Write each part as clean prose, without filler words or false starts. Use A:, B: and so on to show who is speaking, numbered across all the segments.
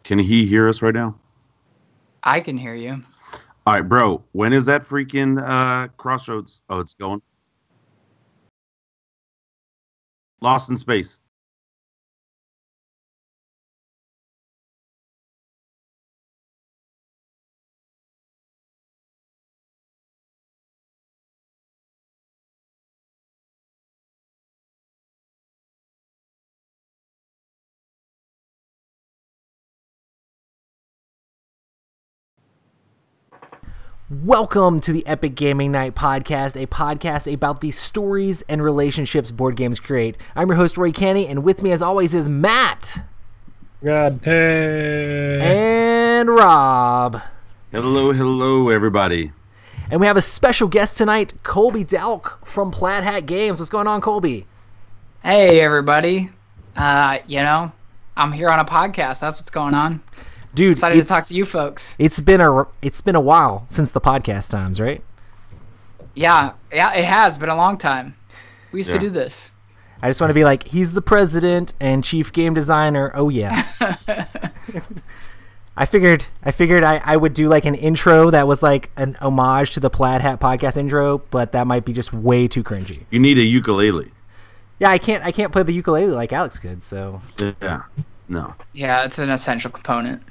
A: Can he hear us right now?
B: I can hear you.
A: All right, bro. When is that freaking Crossroads? Oh, it's going. Lost in Space.
C: Welcome to the Epic Gaming Night podcast, a podcast about the stories and relationships board games create. I'm your host, Roy Canny, and with me, as always, is Matt.
D: God, hey.
C: And Rob.
A: Hello, everybody.
C: And we have a special guest tonight, Colby Dalk from Plaid Hat Games. What's going on, Colby?
B: Hey, everybody. I'm here on a podcast. That's what's going on.
C: Dude,
B: excited to talk to you folks.
C: It's been a while since the podcast times, right?
B: Yeah, it has been a long time. We used to do this.
C: I just want to be like, he's the president and chief game designer. Oh yeah. I figured I would do like an intro that was like an homage to the Plaid Hat podcast intro, but that might be just way too cringy.
A: You need a ukulele.
C: Yeah, I can't play the ukulele like Alex could, so.
A: Yeah. No.
B: Yeah, it's an essential component.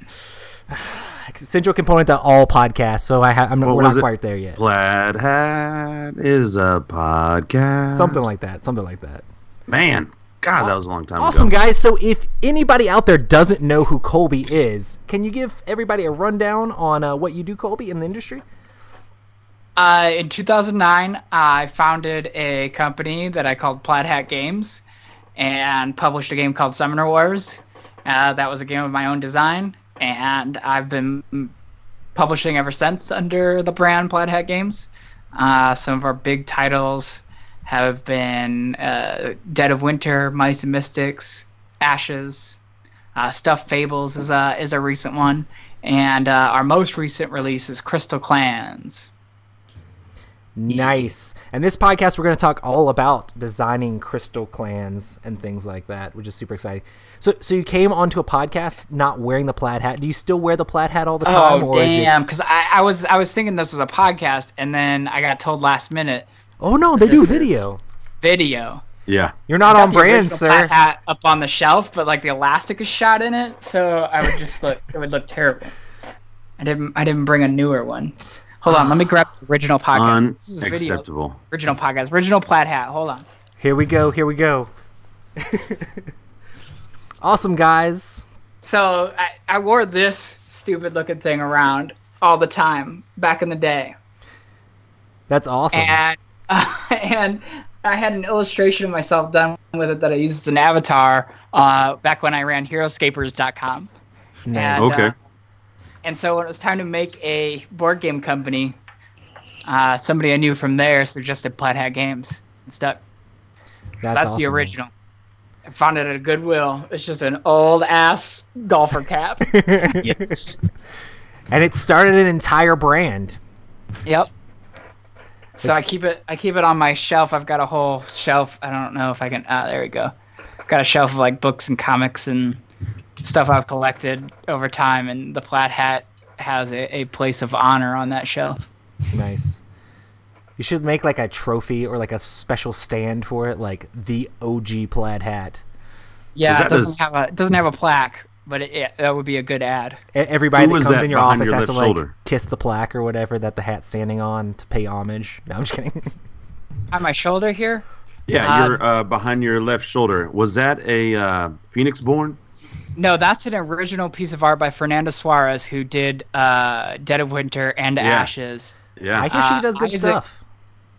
C: Essential component to all podcasts, so we're not quite there yet.
A: Plaid Hat is a podcast.
C: Something like that.
A: Man, God, that was a long time ago.
C: Awesome, guys. So if anybody out there doesn't know who Colby is, can you give everybody a rundown on what you do, Colby, in the industry?
B: In 2009, I founded a company that I called Plaid Hat Games and published a game called Summoner Wars. That was a game of my own design, and I've been publishing ever since under the brand Plaid Hat Games. Some of our big titles have been Dead of Winter, Mice and Mystics, Ashes, Stuffed Fables is a recent one, and our most recent release is Crystal Clans.
C: Nice. And this podcast, we're going to talk all about designing Crystal Clans and things like that, which is super exciting. So you came onto a podcast not wearing the plaid hat. Do you still wear the plaid hat all the time?
B: Oh, damn, because I was thinking this was a podcast, and then I got told last minute.
C: Oh, no, they do video.
B: Video.
A: Yeah.
C: You're not on brand, sir.
B: Plaid hat up on the shelf, but like the elastic is shot in it, so I would just it would look terrible. I didn't bring a newer one. Hold on, let me grab the original podcast.
A: Unacceptable.
B: Original podcast. Original plaid hat. Hold on.
C: Here we go. Awesome, guys.
B: So I wore this stupid looking thing around all the time back in the day.
C: That's awesome.
B: And I had an illustration of myself done with it that I used as an avatar back when I ran HeroScapers.com.
C: Nice.
B: And,
A: okay.
B: And so when it was time to make a board game company, somebody I knew from there suggested Plaid Hat Games and stuck. That's awesome, the original. Man. I found it at a Goodwill. It's just an old ass golfer cap. Yes.
C: And it started an entire brand.
B: Yep. So I keep it on my shelf. I've got a whole shelf. I don't know if I can. There we go. I've got a shelf of like books and comics and stuff I've collected over time, and the plaid hat has a place of honor on that shelf.
C: Nice. You should make like a trophy or like a special stand for it, like the OG plaid hat.
B: Yeah, it doesn't have a plaque, but that would be a good ad.
C: Everybody that comes in your office has to like
A: shoulder?
C: Kiss the plaque or whatever that the hat's standing on to pay homage. No, I'm just kidding.
B: On my shoulder here?
A: Yeah, you're behind your left shoulder. Was that a Phoenix Born?
B: No, that's an original piece of art by Fernanda Suarez, who did Dead of Winter and Ashes.
A: Yeah,
C: I hear she does good stuff.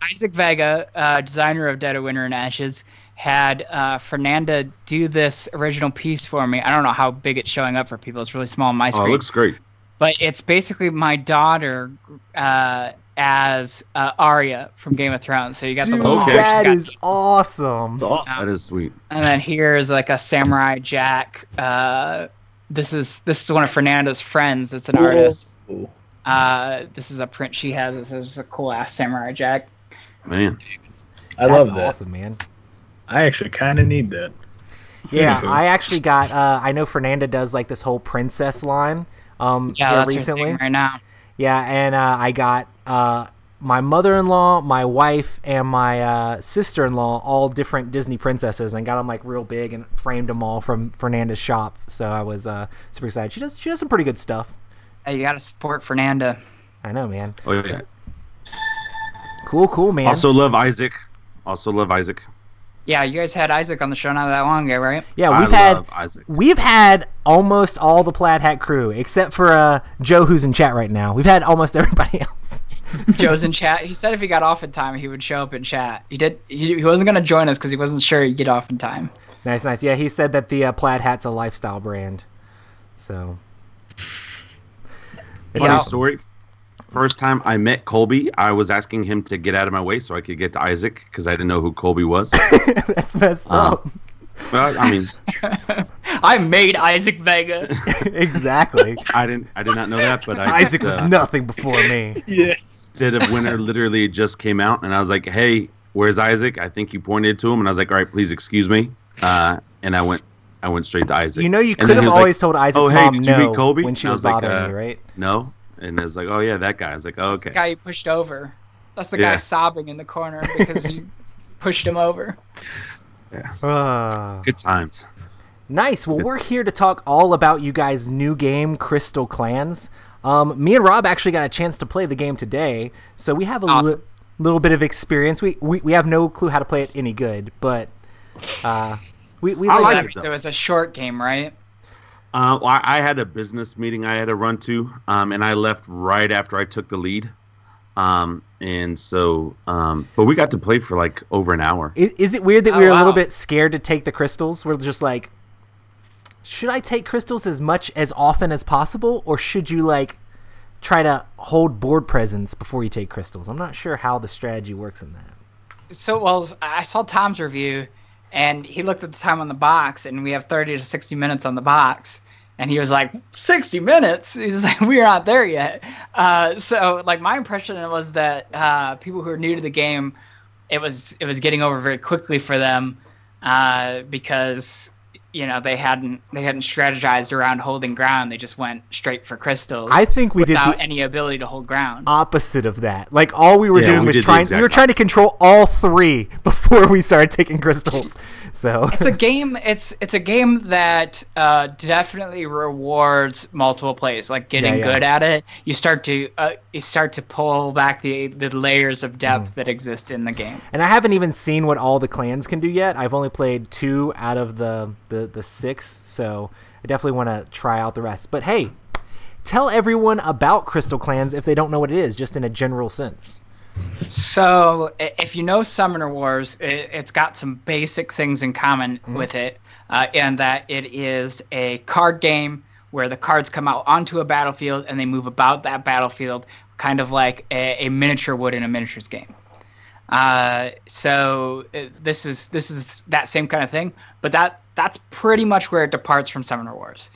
B: Isaac Vega, designer of Dead of Winter and Ashes, had Fernanda do this original piece for me. I don't know how big it's showing up for people. It's really small on my screen.
A: Oh, it looks great.
B: But it's basically my daughter as Arya from Game of Thrones. So you got the little
C: that is awesome.
A: That's awesome. That is sweet.
B: And then here's like a Samurai Jack. This is one of Fernanda's friends. It's an artist. This is a print she has. This is a cool ass Samurai Jack.
A: Man,
D: I love that.
C: That's awesome, man.
D: I actually kind of need that.
C: Yeah, I actually got. I know Fernanda does like this whole princess line.
B: Yeah,
C: here
B: that's
C: recently.
B: her thing right now.
C: Yeah, and I got my mother-in-law, my wife, and my sister-in-law all different Disney princesses, and got them like real big and framed them all from Fernanda's shop. So I was super excited. She does some pretty good stuff.
B: Hey, you gotta support Fernanda.
C: I know, man.
A: Oh yeah.
C: Cool, man.
A: Also love Isaac.
B: Yeah, you guys had Isaac on the show not that long ago, right?
C: Yeah,
A: I love Isaac.
C: we've had almost all the Plaid Hat crew except for Joe, who's in chat right now. We've had almost everybody else.
B: Joe's in chat. He said if he got off in time, he would show up in chat. He wasn't gonna join us because he wasn't sure he'd get off in time.
C: Nice. Yeah, he said that the Plaid Hat's a lifestyle brand. So.
A: Funny story. First time I met Colby, I was asking him to get out of my way so I could get to Isaac because I didn't know who Colby was.
C: That's messed up.
A: Well, I mean,
B: I made Isaac Vega.
C: Exactly.
A: I did not know that, but
C: Isaac was nothing before me.
D: Yes.
A: Dead of Winter literally just came out, and I was like, "Hey, where's Isaac?" I think you pointed to him, and I was like, "All right, please excuse me." And I went straight to Isaac.
C: You know, you
A: And
C: could
A: then he
C: have
A: was
C: always
A: like,
C: told Isaac's
A: "Oh, hey,
C: mom
A: did you meet
C: no
A: Colby?"
C: when she
A: And I
C: was
A: like,
C: bothering you, right?
A: No. And it was like, "Oh yeah, that guy." I was like, "Oh, okay."
B: The guy you pushed over. That's the
A: Yeah.
B: guy sobbing in the corner because you pushed him over.
A: Good times.
C: Nice. Well, we're here to talk all about you guys' new game, Crystal Clans. Me and Rob actually got a chance to play the game today, so we have a
B: Awesome.
C: little bit of experience. We have no clue how to play it any good, but we
A: like it, though.
B: So it was a short game, right?
A: Well, I had a business meeting I had to run to, and I left right after I took the lead. And so, but we got to play for like over an hour.
C: Is it weird that
B: Oh,
C: we were a little
B: wow.
C: bit scared to take the crystals? We're just like, should I take crystals as often as possible, or should you like try to hold board presence before you take crystals? I'm not sure how the strategy works in that.
B: So, well, I saw Tom's review, and he looked at the time on the box, and we have 30 to 60 minutes on the box. And he was like, 60 minutes? He's like, we're not there yet. So, like, my impression was that people who are new to the game, it was getting over very quickly for them because, you know, they hadn't strategized around holding ground. They just went straight for crystals.
C: I think we did
B: without
C: the
B: any ability to hold ground.
C: opposite of that. Like, all we were doing
A: we
C: was
A: did the
C: we
A: exact
C: were trying to control all three before we started taking crystals. So
B: It's a game. It's a game that definitely rewards multiple plays. Like getting
C: Yeah.
B: good at it, you start to pull back the layers of depth that exist in the game.
C: And I haven't even seen what all the clans can do yet. I've only played 2 out of the 6, so I definitely want to try out the rest. But hey, tell everyone about Crystal Clans if they don't know what it is, just in a general sense.
B: So if you know Summoner Wars, it's got some basic things in common with it, in that it is a card game where the cards come out onto a battlefield and they move about that battlefield, kind of like a miniature would in a miniatures game. So this is that same kind of thing, but that's pretty much where it departs from Summoner Wars.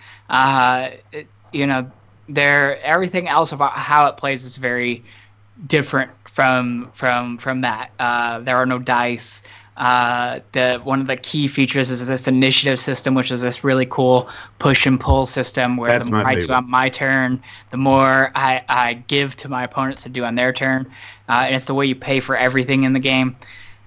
B: Everything else about how it plays is very different from that. There are no dice. One of the key features is this initiative system, which is this really cool push and pull system where
A: That's
B: the more
A: my
B: I do
A: favorite.
B: on my turn, the more I give to my opponents to do on their turn. And it's the way you pay for everything in the game.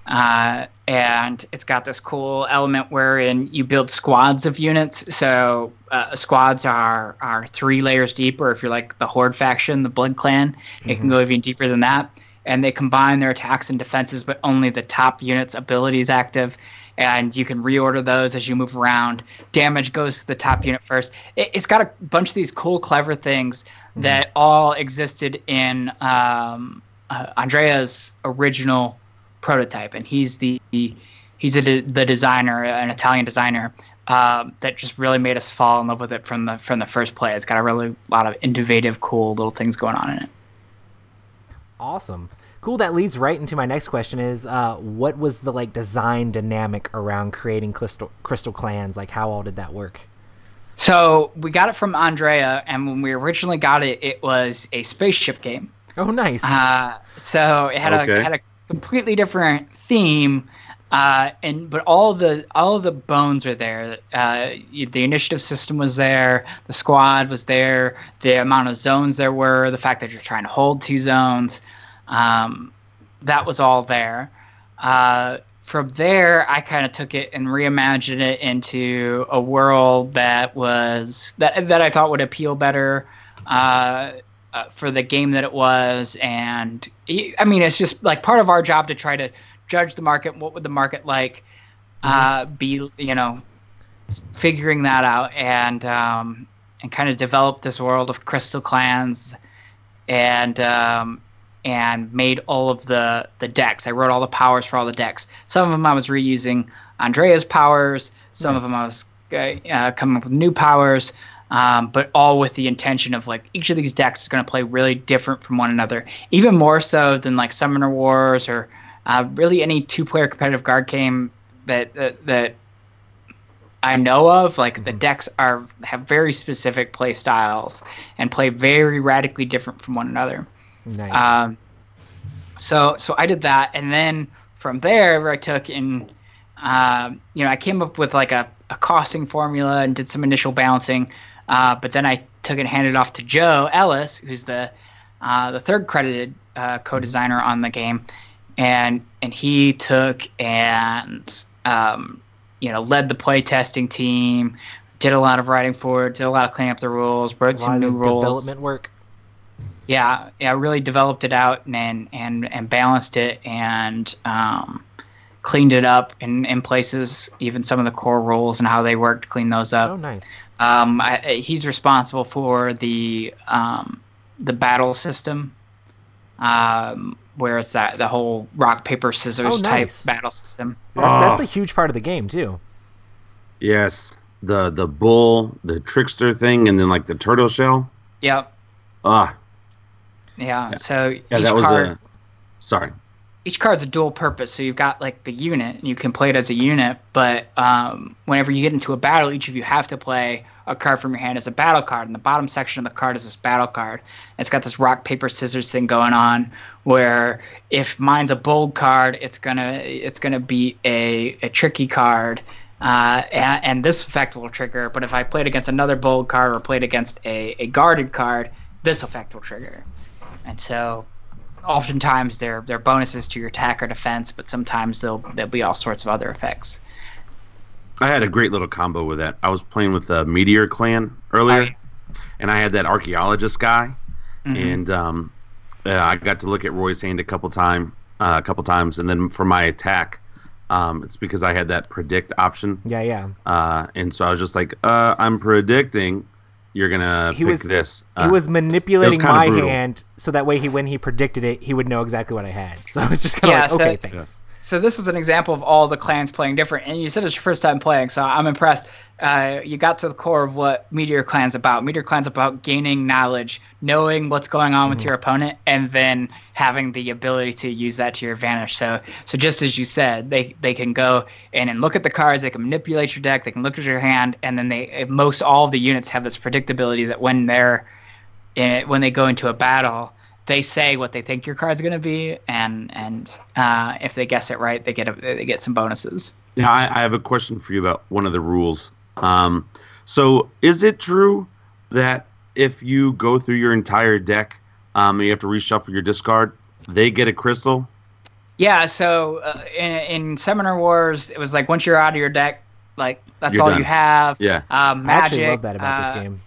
B: And it's got this cool element wherein you build squads of units. So squads are 3 layers deep, or if you're like the Horde faction, the Blood Clan, it can go even deeper than that. And they combine their attacks and defenses, but only the top unit's ability is active. And you can reorder those as you move around. Damage goes to the top unit first. It's got a bunch of these cool, clever things that all existed in Andrea's original prototype, and he's the designer, an Italian designer, that just really made us fall in love with it from the first play. It's got a really lot of innovative, cool little things going on in it.
C: Awesome. Cool. That leads right into my next question is, what was the design dynamic around creating Crystal Clans? Like, how all did that work?
B: So we got it from Andrea, and when we originally got it, it was a spaceship game.
C: Oh, nice.
B: So it had
A: Okay.
B: a completely different theme, But all of the bones are there. The initiative system was there, the squad was there, the amount of zones there were, the fact that you're trying to hold 2 zones, that was all there. From there, I kind of took it and reimagined it into a world that I thought would appeal better for the game that it was. And I mean, it's just like part of our job to try to judge the market. What would the market like be? Figuring that out and kind of develop this world of crystal clans and made all of the decks. I wrote all the powers for all the decks. Some of them I was reusing Andrea's powers. Some of them I was coming up with new powers, but all with the intention of like each of these decks is going to play really different from one another, even more so than like Summoner Wars or really any 2-player competitive card game that I know of. Like the decks have very specific play styles and play very radically different from one another.
C: Nice.
B: So I did that, and then from there I took and I came up with like a costing formula and did some initial balancing, but then I took and handed it off to Joe Ellis, who's the 3rd credited co-designer on the game, and he took and led the play testing team, did a lot of writing for it, did a lot of cleaning up the rules, wrote some new rules.
C: Development work.
B: Yeah, really developed it out and balanced it and cleaned it up in places, even some of the core rules and how they worked, clean those up.
C: Oh, nice.
B: He's responsible for the battle system, where it's the whole rock paper scissors type battle system.
C: That's a huge part of the game too.
A: Yes, the bull, the trickster thing, and then like the turtle shell.
B: Yep.
A: Yeah.
B: So
A: sorry.
B: Each card's a dual purpose. So you've got like the unit, and you can play it as a unit. But whenever you get into a battle, each of you have to play a card from your hand as a battle card. And the bottom section of the card is this battle card. It's got this rock paper scissors thing going on, where if mine's a bold card, it's gonna be a tricky card. And this effect will trigger. But if I played against another bold card or played against a guarded card, this effect will trigger. And so oftentimes they're bonuses to your attack or defense, but sometimes there'll be all sorts of other effects.
A: I had a great little combo with that. I was playing with the Meteor Clan earlier, and I had that archaeologist guy, and I got to look at Roy's hand a couple times, and then for my attack, it's because I had that predict option.
C: Yeah.
A: And so I was just like, I'm predicting you're gonna pick this.
C: He was manipulating my hand so that way when he predicted it, he would know exactly what I had. So I was just kind of okay, thanks.
B: So this is an example of all the clans playing different. And you said it's your first time playing, so I'm impressed. You got to the core of what Meteor Clan's about. Meteor Clan's about gaining knowledge, knowing what's going on with your opponent, and then having the ability to use that to your advantage. So just as you said, they can go in and look at the cards, they can manipulate your deck, they can look at your hand, and then most all of the units have this predictability that when they go into a battle, they say what they think your card's going to be, and if they guess it right, they get some bonuses.
A: Yeah, I have a question for you about one of the rules. So is it true that if you go through your entire deck, you have to reshuffle your discard, they get a crystal?
B: Yeah, so in Summoner Wars, it was like once you're out of your deck, like that's
A: You're
B: all
A: done.
B: you have.
A: Yeah.
B: Magic.
C: I actually love that about this game.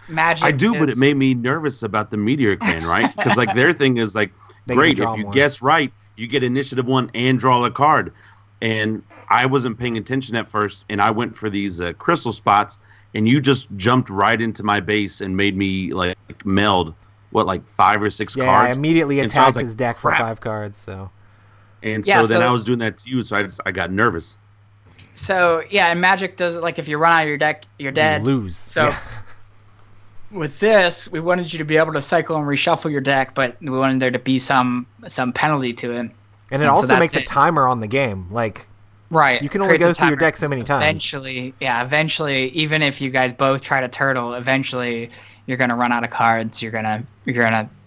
B: Magic.
A: I do, but it made me nervous about the Meteor Clan, right? Because like their thing is like, great, if you guess right, you get initiative 1 and draw a card. And I wasn't paying attention at first, and I went for these crystal spots, and you just jumped right into my base and made me like meld like 5 or 6 cards.
C: Yeah, I immediately
A: And so I
C: attacked
A: was
C: his
A: like,
C: deck
A: crap.
C: for 5 cards. So.
A: And
B: Yeah,
A: so then
B: so-
A: I was doing that to you, so I got nervous.
B: So yeah, and Magic does it like if you run out of your deck, you're dead.
C: You lose.
B: So
C: Yeah.
B: with this, we wanted you to be able to cycle and reshuffle your deck, but we wanted there to be some penalty to it.
C: And it
B: so
C: also
B: that's
C: makes a
B: it.
C: timer on the game. Like,
B: Right.
C: you can only
B: Creates a
C: go through your
B: timer.
C: deck so many times.
B: Eventually, even if you guys both try to turtle, eventually you're gonna run out of cards. You're gonna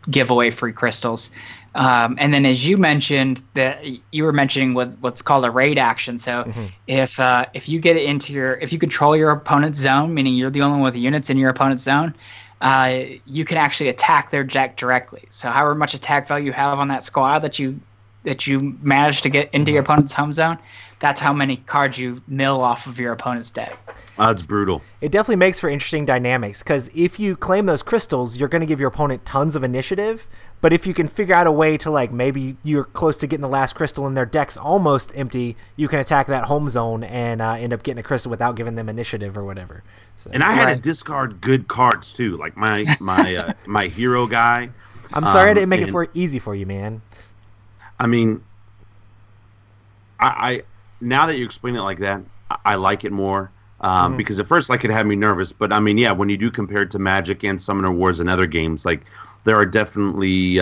B: give away free crystals. And then, as you mentioned, that you were mentioning what's called a raid action. So if you get if you control your opponent's zone, meaning you're the only one with units in your opponent's zone, you can actually attack their deck directly. So however much attack value you have on that squad that you manage to get into your opponent's home zone, that's how many cards you mill off of your opponent's deck.
A: That's brutal.
C: It definitely makes for interesting dynamics, because if you claim those crystals, you're going to give your opponent tons of initiative. But if you can figure out a way to, like, maybe you're close to getting the last crystal and their deck's almost empty, you can attack that home zone and end up getting a crystal without giving them initiative or whatever. So,
A: and I had to discard good cards too, like my my hero guy.
C: I'm sorry I didn't make it easy for you, man.
A: I mean, I now that you explain it like that, I like it more. Because at first, like, it had me nervous, but I mean, yeah, when you do compare it to Magic and Summoner Wars and other games, like, there are definitely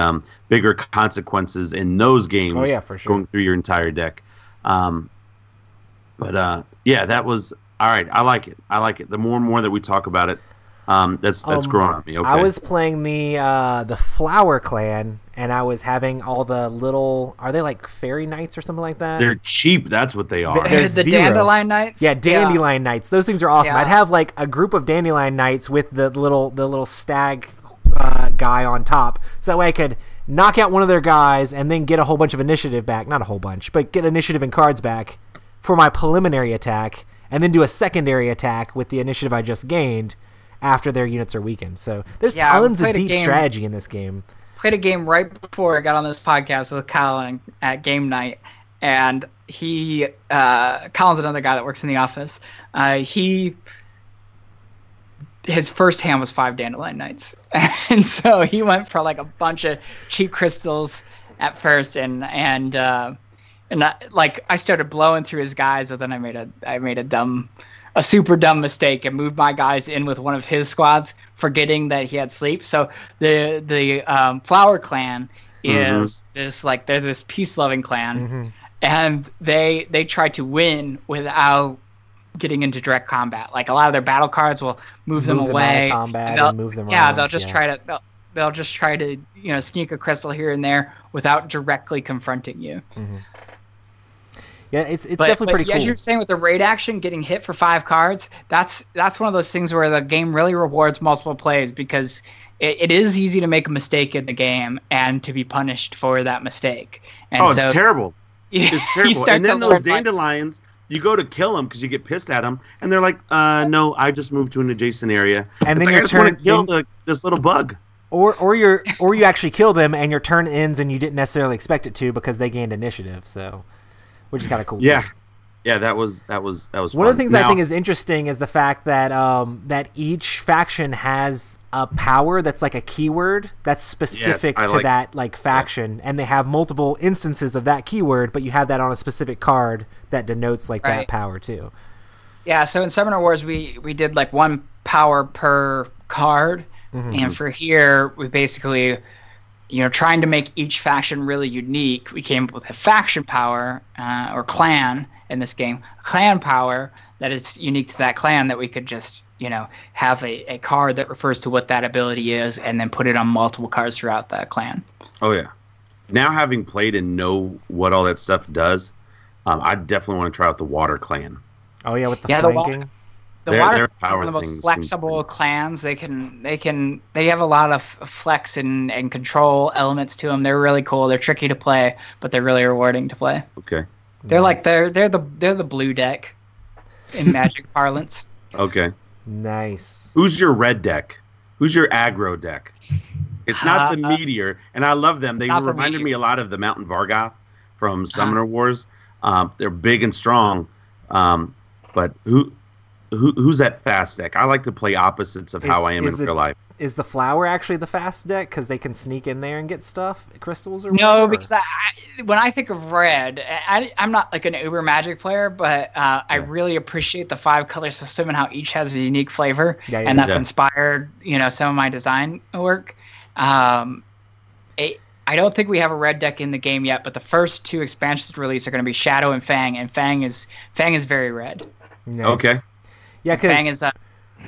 A: bigger consequences in those games.
C: Oh, yeah, for sure.
A: Going through your entire deck. Yeah, that was all right. I like it. The more and more that we talk about it, that's growing on me. Okay.
C: I was playing the Flower Clan, and I was having all the little, are they like fairy knights or something like that?
A: They're cheap. That's what they are.
B: There's the dandelion knights.
C: Yeah, dandelion knights. Those things are awesome. Yeah. I'd have like a group of dandelion knights with the little stag guy on top, so that way I could knock out one of their guys and then get a whole bunch of initiative back. Not a whole bunch, but get initiative and cards back for my preliminary attack, and then do a secondary attack with the initiative I just gained after their units are weakened. So there's tons of deep strategy in this game.
B: Played a game right before I got on this podcast with Kyle at game night, and Colin's another guy that works in the office. His first hand was 5 dandelion knights, and so he went for like a bunch of cheap crystals at first, and I started blowing through his guys, and then I made a super dumb mistake and moved my guys in with one of his squads, forgetting that he had sleep. So the Flower Clan is they're this peace-loving clan, and they try to win without getting into direct combat. Like, a lot of their battle cards will move them away.
C: Out of combat and move them around.
B: They'll just try to sneak a crystal here and there without directly confronting you.
C: Yeah, it's definitely pretty cool.
B: As you're saying, with the raid action, getting hit for 5 cards, that's one of those things where the game really rewards multiple plays, because it is easy to make a mistake in the game and to be punished for that mistake. And
A: it's terrible. It's terrible. And then those dandelions, you go to kill them because you get pissed at them, and they're like, no, I just moved to an adjacent area. And then I just want to kill this little bug.
C: Or you actually kill them, and your turn ends, and you didn't necessarily expect it to because they gained initiative. So, which is kind of cool.
A: Yeah, yeah, that was
C: one of the things I think is interesting is the fact that that each faction has a power that's like a keyword that's specific to that faction, and they have multiple instances of that keyword, but you have that on a specific card that denotes that power too.
B: Yeah, so in Summoner Wars we did like 1 power per card, and for here we basically, trying to make each faction really unique, we came up with a faction power, or clan in this game, clan power that is unique to that clan, that we could just, have a card that refers to what that ability is, and then put it on multiple cards throughout that clan.
A: Oh, yeah. Now, having played and know what all that stuff does, I definitely want to try out the Water Clan.
C: Oh, yeah, with the flanking.
B: The Water Clan is one of the most flexible clans. They have a lot of flex and control elements to them. They're really cool. They're tricky to play, but they're really rewarding to play.
A: Okay.
B: They're nice. They're the blue deck in Magic parlance.
A: Okay.
C: Nice.
A: Who's your red deck? Who's your aggro deck? It's not the Meteor, and I love them. They reminded me a lot of the Mountain Vargoth from Summoner Wars. They're big and strong, but who's that fast deck? I like to play opposites of how I am in real life.
C: Is the Flower actually the fast deck because they can sneak in there and get stuff, crystals or
B: whatever?
C: No,
B: because when I think of red, I'm not like an uber Magic player, but I really appreciate the 5-color system and how each has a unique flavor, and that's inspired some of my design work. I don't think we have a red deck in the game yet, but the first 2 expansions released are going to be Shadow and Fang is very red.
C: Nice.
A: Okay.
C: Yeah,
B: Fang is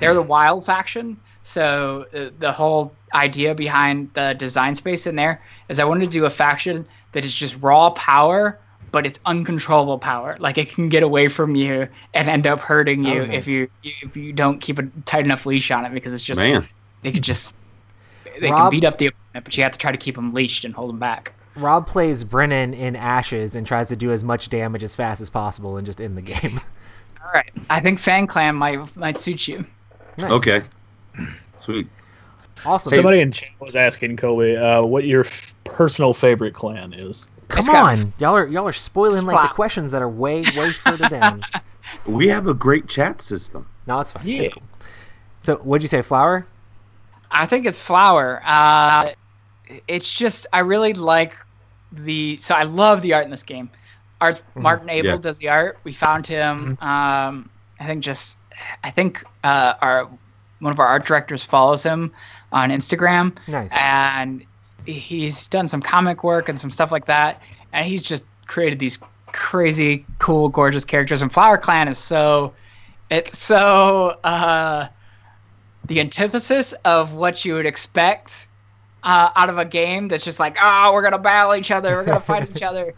B: they're the wild faction. So the whole idea behind the design space in there is I wanted to do a faction that is just raw power, but it's uncontrollable power. Like it can get away from you and end up hurting you if you don't keep a tight enough leash on it, because it's just they can beat up the opponent, but you have to try to keep them leashed and hold them back.
C: Rob plays Brennan in Ashes and tries to do as much damage as fast as possible and just end the game.
B: All right, I think Fang Clan might suit you.
A: Nice. Okay, sweet,
C: awesome.
D: Somebody in chat was asking Colby what your personal favorite clan is.
C: Come on, y'all are spoiling like the questions that are way further down.
A: We have a great chat system.
C: No, it's fine. Yeah. It's cool. So, what'd you say, Flower?
B: I think it's Flower. It's just I really like so I love the art in this game. Martin Abel does the art. We found him. I think one of our art directors follows him on Instagram.
C: Nice.
B: And he's done some comic work and some stuff like that. And he's just created these crazy, cool, gorgeous characters. And Flower Clan is the antithesis of what you would expect out of a game that's just like, oh, we're gonna battle each other, we're gonna fight each other.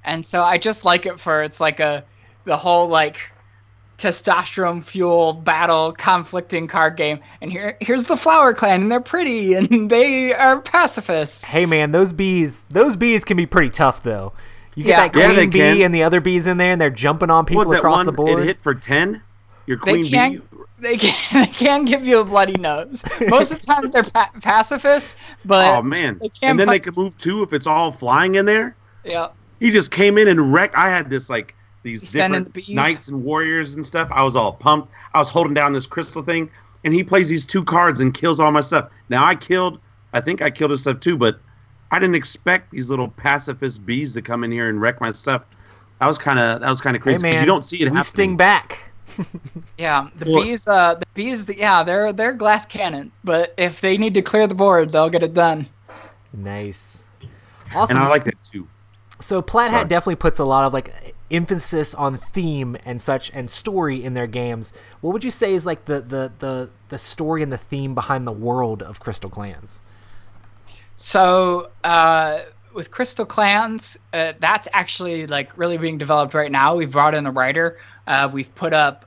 B: And so I just like it it's like the whole like testosterone fueled battle conflicting card game. And here's the Flower Clan, and they're pretty and they are pacifists.
C: Hey man, those bees can be pretty tough though. You get that queen bee and the other bees in there, and they're jumping on people across the board.
A: It hit for 10. Your queen bee.
B: They can give you a bloody nose. Most of the time they're pacifists, but
A: oh man! And then they can move too if it's all flying in there.
B: Yeah.
A: He just came in and wrecked. I had these different knights and warriors and stuff. I was all pumped. I was holding down this crystal thing, and he plays these 2 cards and kills all my stuff. Now I think I killed his stuff too, but I didn't expect these little pacifist bees to come in here and wreck my stuff. That was kind of crazy because you don't see it happening.
C: We sting back.
B: Yeah, the bees, they're glass cannon, but if they need to clear the board, they'll get it done.
C: Nice. Awesome.
A: And I like that too.
C: So Plaid Hat definitely puts a lot of like emphasis on theme and such and story in their games. What would you say is like the story and the theme behind the world of Crystal Clans? So
B: with Crystal Clans, that's actually like really being developed right now. We've brought in a writer. We've put up,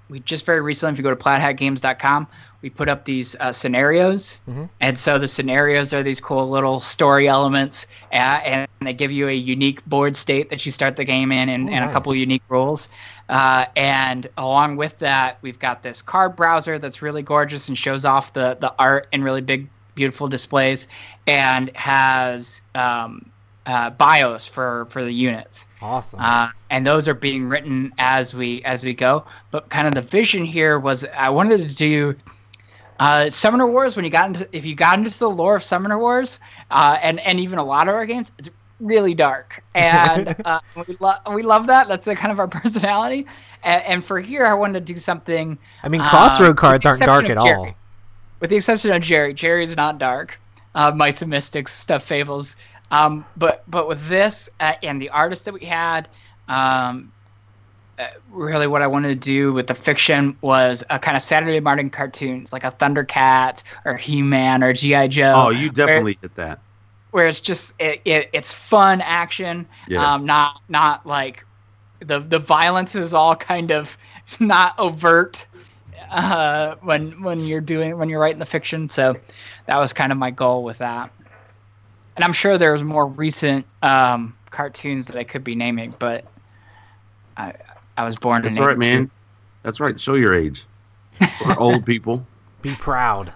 B: we just very recently, if you go to plaidhatgames.com, we put up these scenarios. Mm-hmm. And so the scenarios are these cool little story elements, and they give you a unique board state that you start the game in, and a couple of unique rules. And along with that, we've got this card browser that's really gorgeous and shows off the art in really big, beautiful displays, and has bios for the units.
C: Awesome.
B: And those are being written as we go. But kind of the vision here was I wanted to do Summoner Wars. If you got into the lore of Summoner Wars, and even a lot of our games, it's really dark, and we love that. That's kind of our personality. And for here, I wanted to do something.
C: I mean, Crossroad cards aren't dark at all.
B: With the exception of Jerry. Jerry's not dark. Mice and Mystics, Stuff Fables. But with this and the artist that we had, really what I wanted to do with the fiction was a kind of Saturday morning cartoons, like a Thundercats or He-Man or G.I. Joe.
A: Oh, you definitely hit that.
B: Where it's just it's fun action, not like the violence is all kind of not overt when you're writing the fiction. So that was kind of my goal with that. And I'm sure there's more recent cartoons that I could be naming, but I was born in 82.
A: That's right, man. That's right. Show your age. We're old people.
C: Be proud.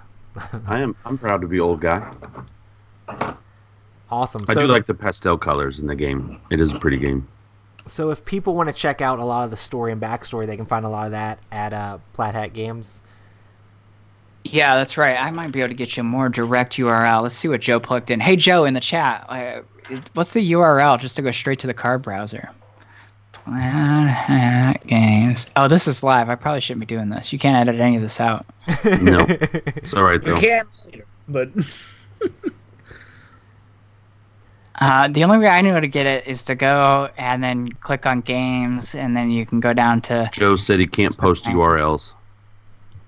A: I'm proud to be old guy.
C: Awesome.
A: I do like the pastel colors in the game. It is a pretty game.
C: So if people want to check out a lot of the story and backstory, they can find a lot of that at Plaid Hat Games.
B: Yeah, that's right. I might be able to get you a more direct URL. Let's see what Joe plugged in. Hey, Joe, in the chat, what's the URL just to go straight to the card browser? Plaid Hat Games. Oh, this is live. I probably shouldn't be doing this. You can't edit any of this out.
A: No. It's all right, though.
D: You can later, but...
B: The only way I knew how to get it is to go and then click on games, and then you can go down to...
A: Joe said he can't post URLs.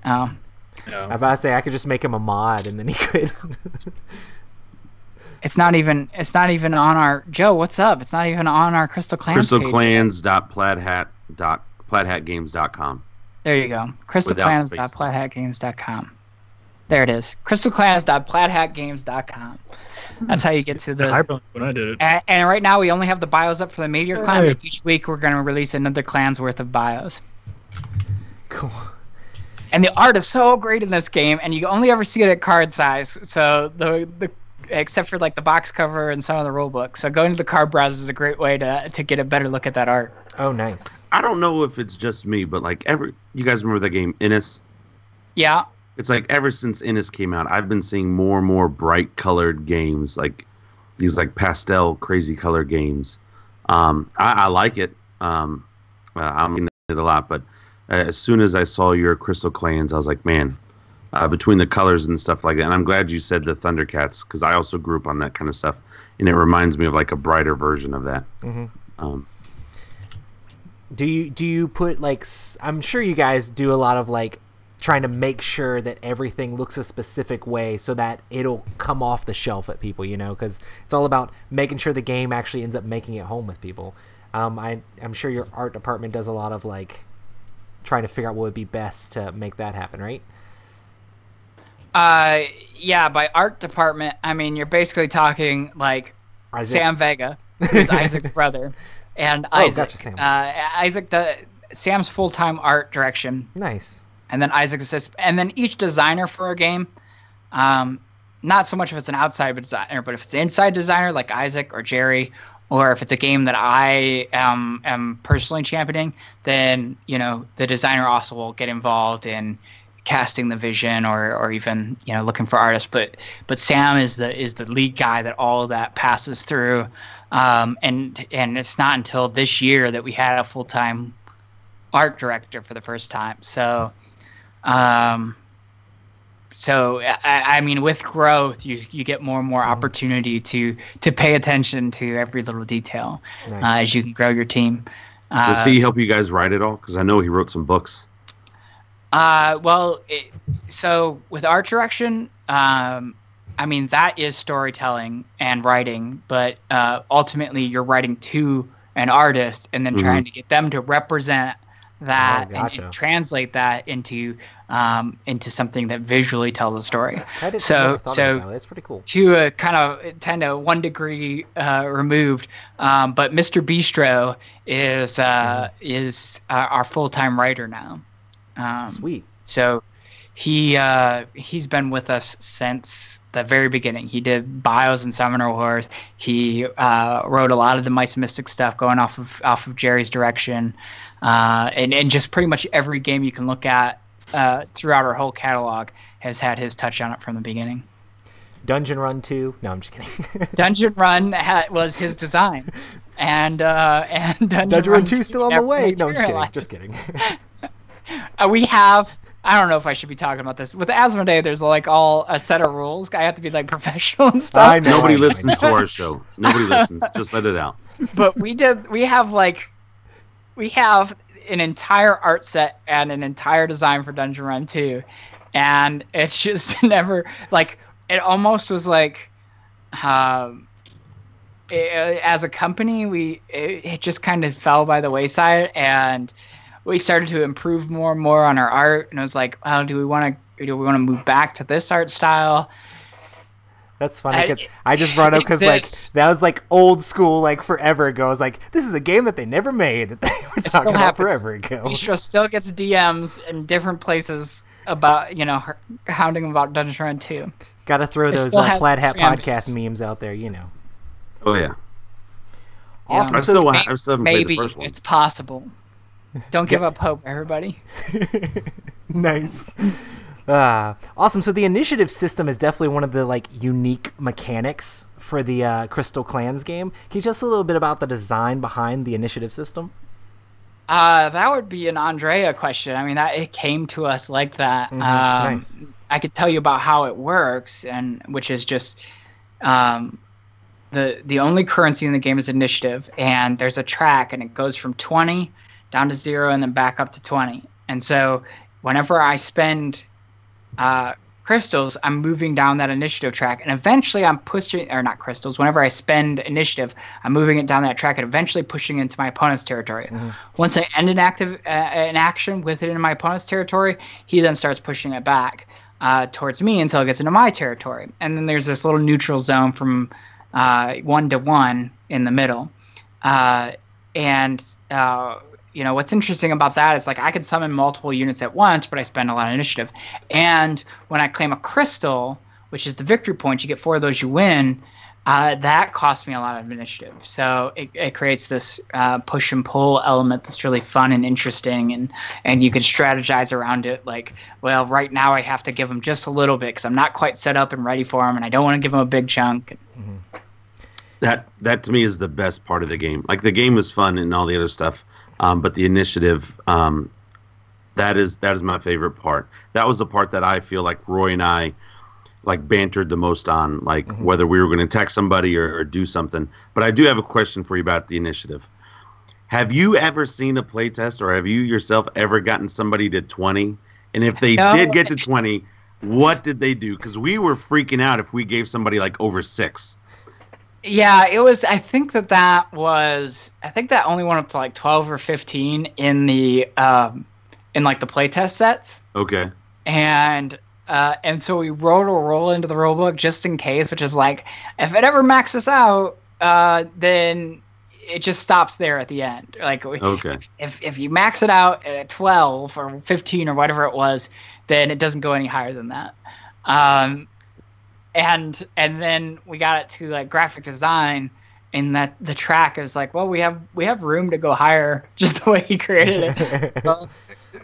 B: Oh.
C: I was about to say I could just make him a mod, and then he could.
B: It's not even on our Joe. What's up? It's not even on our Crystal Clans.
A: crystalclans.plaidhatgames.com.
B: There you go. crystalclans.plaidhatgames.com. There it is. crystalclans.plaidhatgames.com. That's how you get to the.
D: When I did it.
B: And right now we only have the bios up for the Meteor Clan. But each week we're going to release another clan's worth of bios.
C: Cool.
B: And the art is so great in this game, and you only ever see it at card size. So the except for like the box cover and some of the rule books. So going to the card browser is a great way to get a better look at that art.
C: Oh, nice.
A: I don't know if it's just me, but like you guys remember that game Innis? Yeah. It's like ever since Innis came out, I've been seeing more and more bright colored games, like these like pastel crazy color games. I like it. I'm in it a lot, but as soon as I saw your Crystal Clans, I was like, man, between the colors and stuff like that. And I'm glad you said the Thundercats, because I also grew up on that kind of stuff, and it reminds me of like a brighter version of that.
C: Mm-hmm. Do you put like? I'm sure you guys do a lot of like trying to make sure that everything looks a specific way so that it'll come off the shelf at people, because it's all about making sure the game actually ends up making it home with people. I'm sure your art department does a lot of like trying to figure out what would be best to make that happen, right?
B: Yeah, by art department, I mean you're basically talking like Isaac. Sam Vega, who's Isaac's brother, and Isaac. Gotcha, Sam. Sam's full-time art direction.
C: Nice.
B: And then Isaac assists, and then each designer for a game, not so much if it's an outside designer, but if it's an inside designer like Isaac or Jerry, or if it's a game that I am personally championing, then the designer also will get involved in casting the vision or even looking for artists. But Sam is the lead guy that all of that passes through, and it's not until this year that we had a full-time art director for the first time. So I mean, with growth, you get more and more opportunity to pay attention to every little detail. Nice. As you can grow your team.
A: Does he help you guys write it all? Because I know he wrote some books.
B: So with art direction, I mean, that is storytelling and writing, but ultimately you're writing to an artist and then trying to get them to represent that and translate that into something that visually tells a story. So
C: that's pretty cool.
B: To kind of 10 to 1 degree removed, but Mr. Bistro is our full-time writer now.
C: Sweet.
B: So he's been with us since the very beginning. He did Bios and Summoner Wars. He wrote a lot of the Mice and Mystic stuff going off of Jerry's direction. And just pretty much every game you can look at throughout our whole catalog has had his touch on it from the beginning.
C: Dungeon Run 2? No, I'm just kidding.
B: Dungeon Run was his design. And Dungeon
C: Run 2 still on the way. No, I'm just kidding.
B: We have... I don't know if I should be talking about this. With Asmodee, there's like all a set of rules. I have to be like professional and stuff.
A: I know. Nobody listens to our show. Nobody listens. Just let it out.
B: But we have an entire art set and an entire design for Dungeon Run 2. And it's just never like, it almost was like, as a company, it just kind of fell by the wayside, and we started to improve more and more on our art, and it was like, oh, do we want to move back to this art style?
C: That's funny because I just brought up because like that was like old school, like forever ago. I was like, this is a game that they never made that they were talking about forever ago.
B: Bistro still gets DMs in different places about hounding about Dungeon Run 2.
C: Got to throw those Plaid Hat podcast memes out there,
A: Oh yeah.
C: Awesome.
A: I still haven't played the first one.
B: It's possible. Don't give up hope, everybody.
C: Nice. Awesome. So the initiative system is definitely one of the like unique mechanics for the Crystal Clans game. Can you tell us a little bit about the design behind the initiative system?
B: That would be an Andrea question. I mean, it came to us like that.
C: Nice.
B: I could tell you about how it works, and which is just the only currency in the game is initiative, and there's a track, and it goes from 20 down to 0 and then back up to 20. And so whenever I spend crystals, I'm moving down that initiative track, and eventually I'm pushing, or not crystals, whenever I spend initiative, I'm moving it down that track and eventually pushing into my opponent's territory. Once I end an action with it in my opponent's territory, he then starts pushing it back towards me until it gets into my territory. And then there's this little neutral zone from 1 to 1 in the middle. What's interesting about that is like I could summon multiple units at once, but I spend a lot of initiative. And when I claim a crystal, which is the victory point, you get 4 of those, you win. That costs me a lot of initiative. So it creates this push and pull element that's really fun and interesting, and you can strategize around it. Like, well, right now I have to give them just a little bit because I'm not quite set up and ready for them, and I don't want to give them a big chunk.
A: That to me is the best part of the game. Like the game is fun and all the other stuff. But the initiative, that is my favorite part. That was the part that I feel like Roy and I like bantered the most on, like whether we were going to attack somebody or do something. But I do have a question for you about the initiative. Have you ever seen a playtest, or have you yourself ever gotten somebody to 20? And if they did get to 20, what did they do? Because we were freaking out if we gave somebody like over 6.
B: Yeah, it was. I think that only went up to like 12 or 15 in the in like the playtest sets.
A: Okay.
B: And so we wrote a roll into the rulebook just in case, which is like if it ever maxes out, then it just stops there at the end. Like,
A: okay.
B: If you max it out at 12 or 15 or whatever it was, then it doesn't go any higher than that. And then we got it to like graphic design, and that the track is like, well, we have room to go higher, just the way he created it.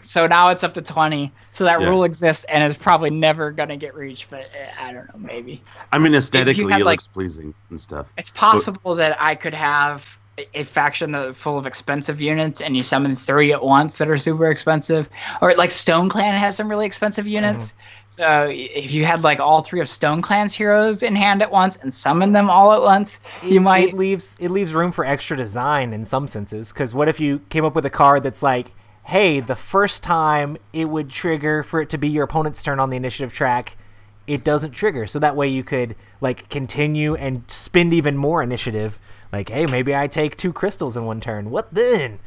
B: So now it's up to 20. So that rule exists and is probably never gonna get reached. But I don't know, maybe.
A: I mean, aesthetically, it looks pleasing and stuff.
B: It's possible that I could have a faction that full of expensive units, and you summon 3 at once that are super expensive, or like Stone Clan has some really expensive units. So if you had like all 3 of Stone Clan's heroes in hand at once and summon them all at once, it
C: leaves room for extra design in some senses. Because what if you came up with a card that's like, hey, the first time it would trigger for it to be your opponent's turn on the initiative track, it doesn't trigger. So that way you could like continue and spend even more initiative. Like, hey, maybe I take 2 crystals in one turn. What then?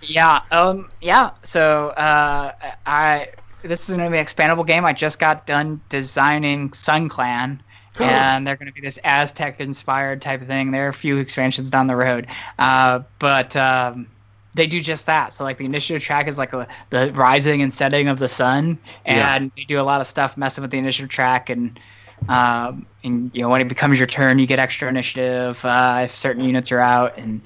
B: Yeah. So this is going to be an expandable game. I just got done designing Sun Clan, and they're going to be this Aztec-inspired type of thing. There are a few expansions down the road, but they do just that. So like the initiative track is like the rising and setting of the sun, and they do a lot of stuff messing with the initiative track, and when it becomes your turn, you get extra initiative if certain units are out, and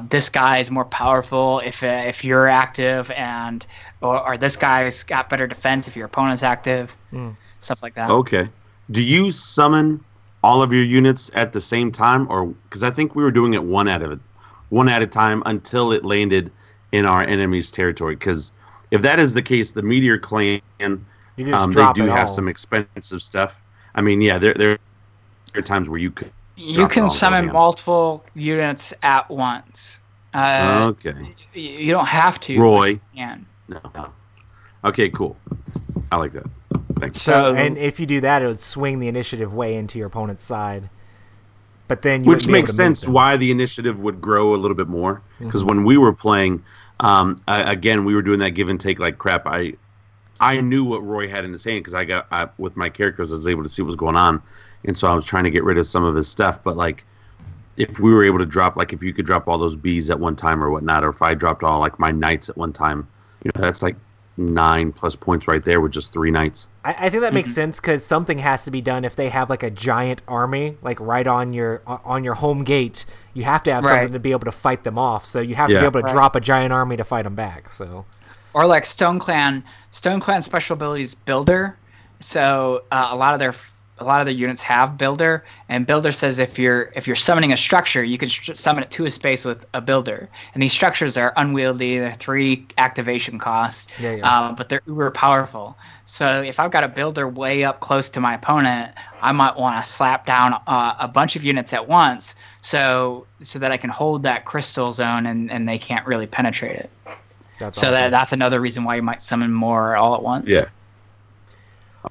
B: this guy is more powerful if you're active, and or this guy's got better defense if your opponent's active, stuff like that.
A: Okay. Do you summon all of your units at the same time, or because I think we were doing it one at a time until it landed in our enemy's territory? Because if that is the case, the Meteor Clan, they do have some expensive stuff. I mean, yeah, there are times where you
B: can summon multiple units at once.
A: Okay.
B: You don't have to.
A: Roy.
B: No.
A: Okay, cool. I like that. Thanks.
C: So, and if you do that, it would swing the initiative way into your opponent's side. But then
A: which makes sense why the initiative would grow a little bit more. Because when we were playing, again, we were doing that give and take like crap. I knew what Roy had in his hand because with my characters, I was able to see what was going on. And so I was trying to get rid of some of his stuff. But, like, if we were able to drop, like, if you could drop all those bees at one time or whatnot, or if I dropped all, like, my knights at one time, that's, like, 9+ points right there with just 3 knights.
C: I think that makes sense because something has to be done if they have, like, a giant army, like, right on your home gate. You have to have something to be able to fight them off. So you have to be able to drop a giant army to fight them back, so...
B: Or like Stone Clan special ability is Builder, so a lot of their units have Builder, and Builder says if you're summoning a structure, you can summon it to a space with a Builder, and these structures are unwieldy. They're 3 activation costs, but they're uber powerful. So if I've got a Builder way up close to my opponent, I might want to slap down a bunch of units at once, so that I can hold that crystal zone and they can't really penetrate it. That's awesome. That's another reason why you might summon more all at once.
A: Yeah.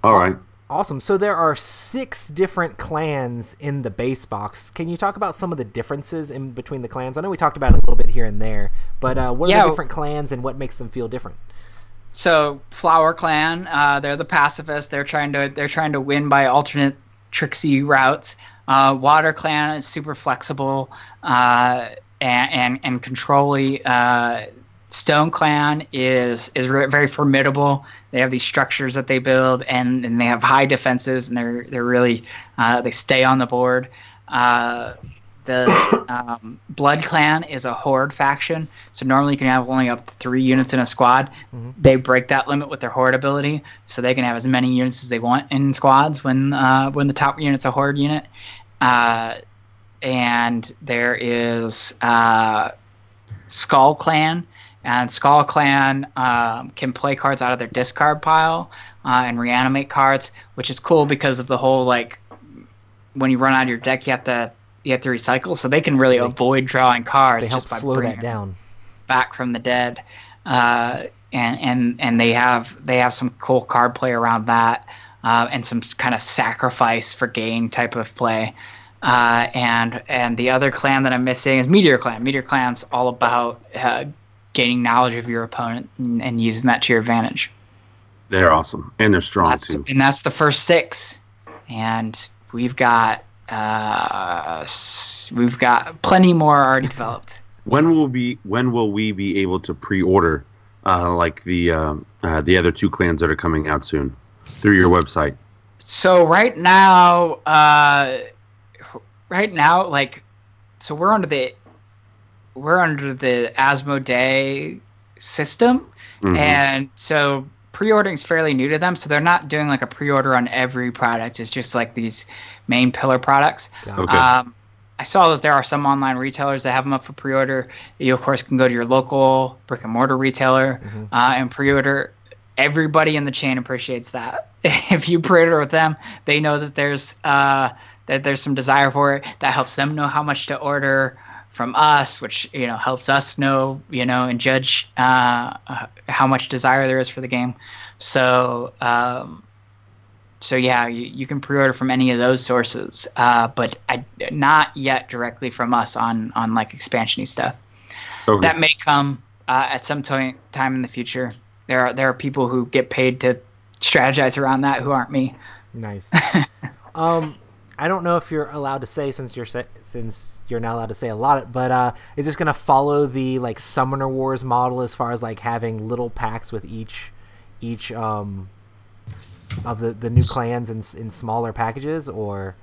A: All right.
C: Awesome. So there are 6 different clans in the base box. Can you talk about some of the differences in between the clans? I know we talked about it a little bit here and there, but what are the different clans and what makes them feel different?
B: So Flower Clan, they're the pacifists. They're trying to win by alternate tricksy routes. Water Clan is super flexible and controlly. Stone Clan is very formidable. They have these structures that they build, and they have high defenses, and they're really they stay on the board. The Blood Clan is a horde faction, so normally you can have only up to 3 units in a squad. Mm-hmm. They break that limit with their horde ability, so they can have as many units as they want in squads when the top unit's a horde unit. And there is Skull Clan. And Skull Clan can play cards out of their discard pile and reanimate cards, which is cool because of the whole, like, when you run out of your deck, you have to recycle. So they can really avoid drawing cards.
C: They help
B: just by
C: slow that down.
B: Back from the dead, and they have some cool card play around that, and some kind of sacrifice for gain type of play. And the other clan that I'm missing is Meteor Clan. Meteor Clan's all about gaining knowledge of your opponent and using that to your advantage.
A: They're awesome, and they're strong too.
B: And that's the first 6, and we've got plenty more already developed.
A: When will we be able to pre-order like the other 2 clans that are coming out soon through your website?
B: So right now, like, so we're under the Asmodee system, mm-hmm. And so pre-ordering is fairly new to them. So they're not doing like a pre-order on every product. It's just like these main pillar products.
A: Okay.
B: I saw that there are some online retailers that have them up for pre-order. You of course can go to your local brick and mortar retailer, mm-hmm. And pre-order. Everybody in the chain appreciates that. If you pre-order with them, they know that there's some desire for it. That helps them know how much to order from us, which helps us know and judge how much desire there is for the game. So yeah, you can pre-order from any of those sources, but not yet directly from us on like expansion-y stuff. Okay. That may come at some time in the future. There are people who get paid to strategize around that who aren't me.
C: Nice. I don't know if you're allowed to say, since you're not allowed to say a lot, but is this gonna follow the like Summoner Wars model as far as like having little packs with each of the new clans in smaller packages, or?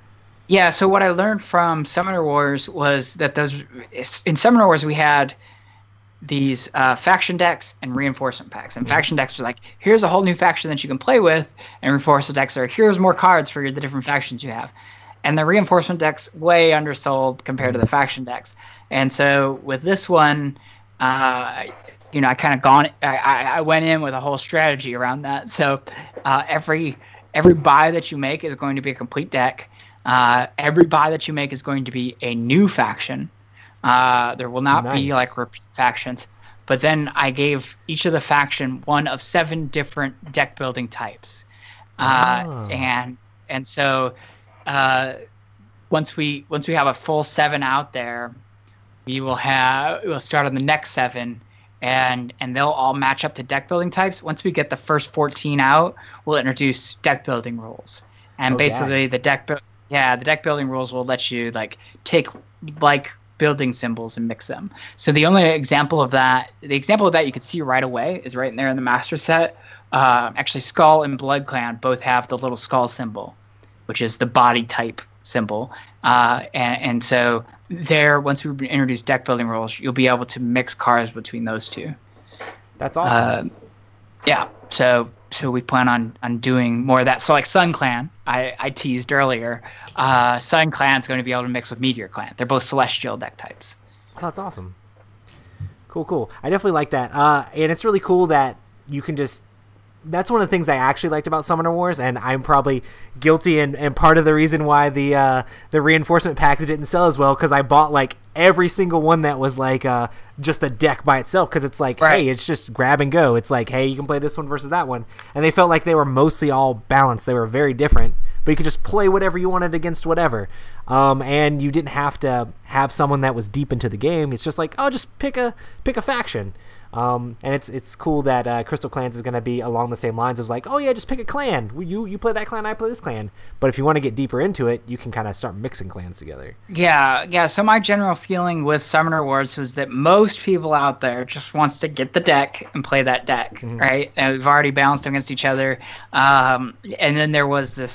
B: Yeah. So what I learned from Summoner Wars was that in Summoner Wars we had these faction decks and reinforcement packs. And faction decks are like, here's a whole new faction that you can play with, and reinforcement decks are, here's more cards for the different factions you have. And the reinforcement deck's way undersold compared to the faction decks. And so with this one, I went in with a whole strategy around that. So every buy that you make is going to be a complete deck. Every buy that you make is going to be a new faction. There will not be like repeat factions, but then I gave each of the faction one of 7 different deck building types. And so once we have a full 7 out there, we'll start on the next 7, and they'll all match up to deck building types. Once we get the first 14 out, we'll introduce deck building rules. And basically the deck building rules will let you like take like building symbols and mix them. So the example of that you can see right away is right in there in the master set. Actually, Skull and Blood Clan both have the little skull symbol, which is the body type symbol. And so there, once we introduce deck building rules, you'll be able to mix cards between those 2.
C: That's awesome.
B: Yeah. So we plan on doing more of that. So like Sun Clan, I teased earlier. Sun Clan's going to be able to mix with Meteor Clan. They're both celestial deck types.
C: Oh, that's awesome. Cool. I definitely like that. And it's really cool that you can just that's one of the things I actually liked about Summoner Wars, and I'm probably guilty and part of the reason why the reinforcement package didn't sell as well, because I bought like every single one that was like just a deck by itself, because it's like, hey, it's just grab and go. It's like, hey, you can play this one versus that one, and they felt like they were mostly all balanced. They were very different, but you could just play whatever you wanted against whatever, and you didn't have to have someone that was deep into the game. It's just like, oh, just pick a faction. And it's cool that Crystal Clans is going to be along the same lines of like, oh yeah, just pick a clan. You play that clan, I play this clan. But if you want to get deeper into it, you can kind of start mixing clans together.
B: Yeah. So my general feeling with Summoner Wars was that most people out there just wants to get the deck and play that deck, right? And we've already balanced against each other. And then there was a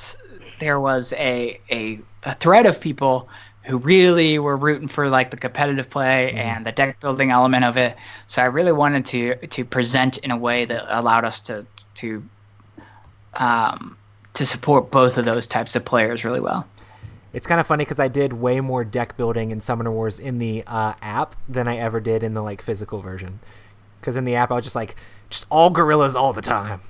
B: thread of people who really were rooting for like the competitive play and the deck building element of it. So I really wanted to present in a way that allowed us to support both of those types of players really well.
C: It's kind of funny because I did way more deck building in Summoner Wars in the app than I ever did in the like physical version. Because in the app I was just all gorillas all the time.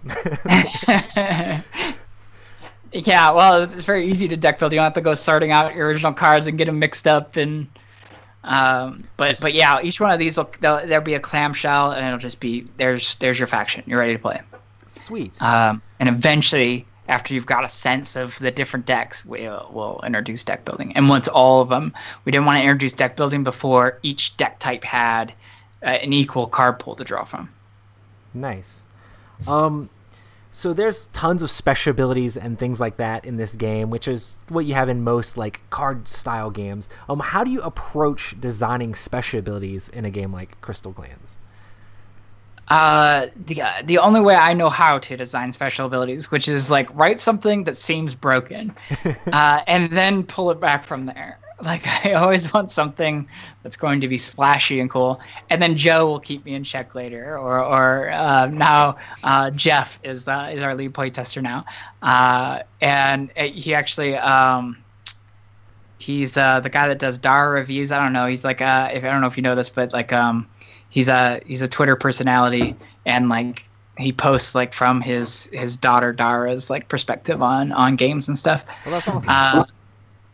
B: Yeah, well, it's very easy to deck build. You don't have to go sorting out your original cards and get them mixed up. And but yeah, each one of these there'll be a clamshell, and it'll just be there's your faction. You're ready to play.
C: Sweet.
B: And eventually, after you've got a sense of the different decks, we'll introduce deck building. And once all of them, we didn't want to introduce deck building before each deck type had an equal card pool to draw from.
C: Nice. So there's tons of special abilities and things like that in this game, which is what you have in most like card style games. How do you approach designing special abilities in a game like Crystal Clans?
B: The only way I know how to design special abilities, which is like write something that seems broken, and then pull it back from there. Like I always want something that's going to be splashy and cool, and then Joe will keep me in check later, or now Jeff is our lead playtester now, and he actually he's the guy that does Dara reviews. I don't know. He's like I don't know if you know this, but like he's a Twitter personality, and like he posts like from his daughter Dara's like perspective on games and stuff.
C: Well, that's awesome.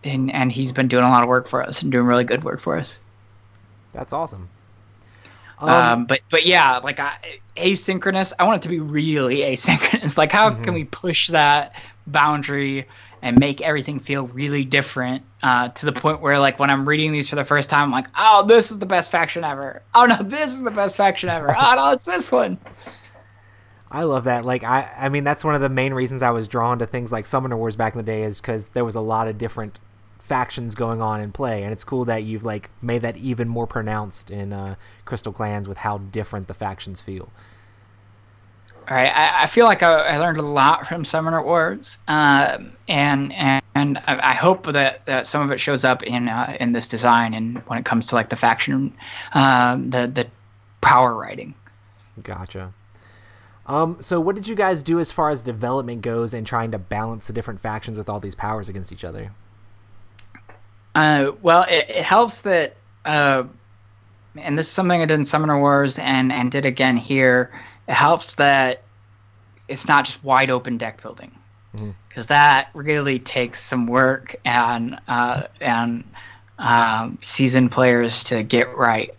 B: And he's been doing a lot of work for us and doing really good work for us.
C: That's awesome.
B: But yeah, like asynchronous. I want it to be really asynchronous. Like how can we push that boundary and make everything feel really different to the point where like when I'm reading these for the first time, I'm like, oh, this is the best faction ever. Oh no, this is the best faction ever. Oh no, it's this one.
C: I love that. Like I mean, that's one of the main reasons I was drawn to things like Summoner Wars back in the day, is because there was a lot of different factions going on in play, and it's cool that you've like made that even more pronounced in Crystal Clans with how different the factions feel.
B: All right, I feel like I learned a lot from Summoner Wars, and I hope that some of it shows up in this design and when it comes to like the faction, the power writing.
C: Gotcha. So what did you guys do as far as development goes and trying to balance the different factions with all these powers against each other?
B: Well, it helps that, and this is something I did in Summoner Wars and did again here. It helps that it's not just wide open deck building, because that really takes some work and seasoned players to get right.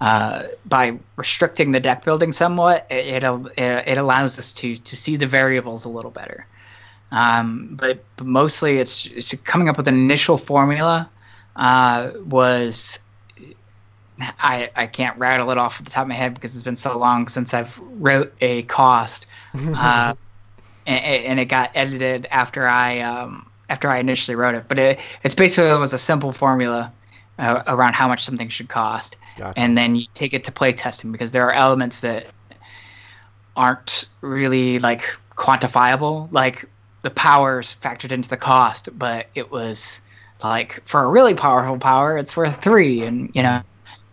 B: By restricting the deck building somewhat, it allows us to see the variables a little better. But mostly it's coming up with an initial formula. Was I can't rattle it off at the top of my head because it's been so long since I've wrote a cost, and it got edited after I initially wrote it. But it's basically it was a simple formula around how much something should cost. Gotcha. And then you take it to play testing, because there are elements that aren't really like quantifiable, like the powers factored into the cost, but it was like for a really powerful power it's worth 3, and you know,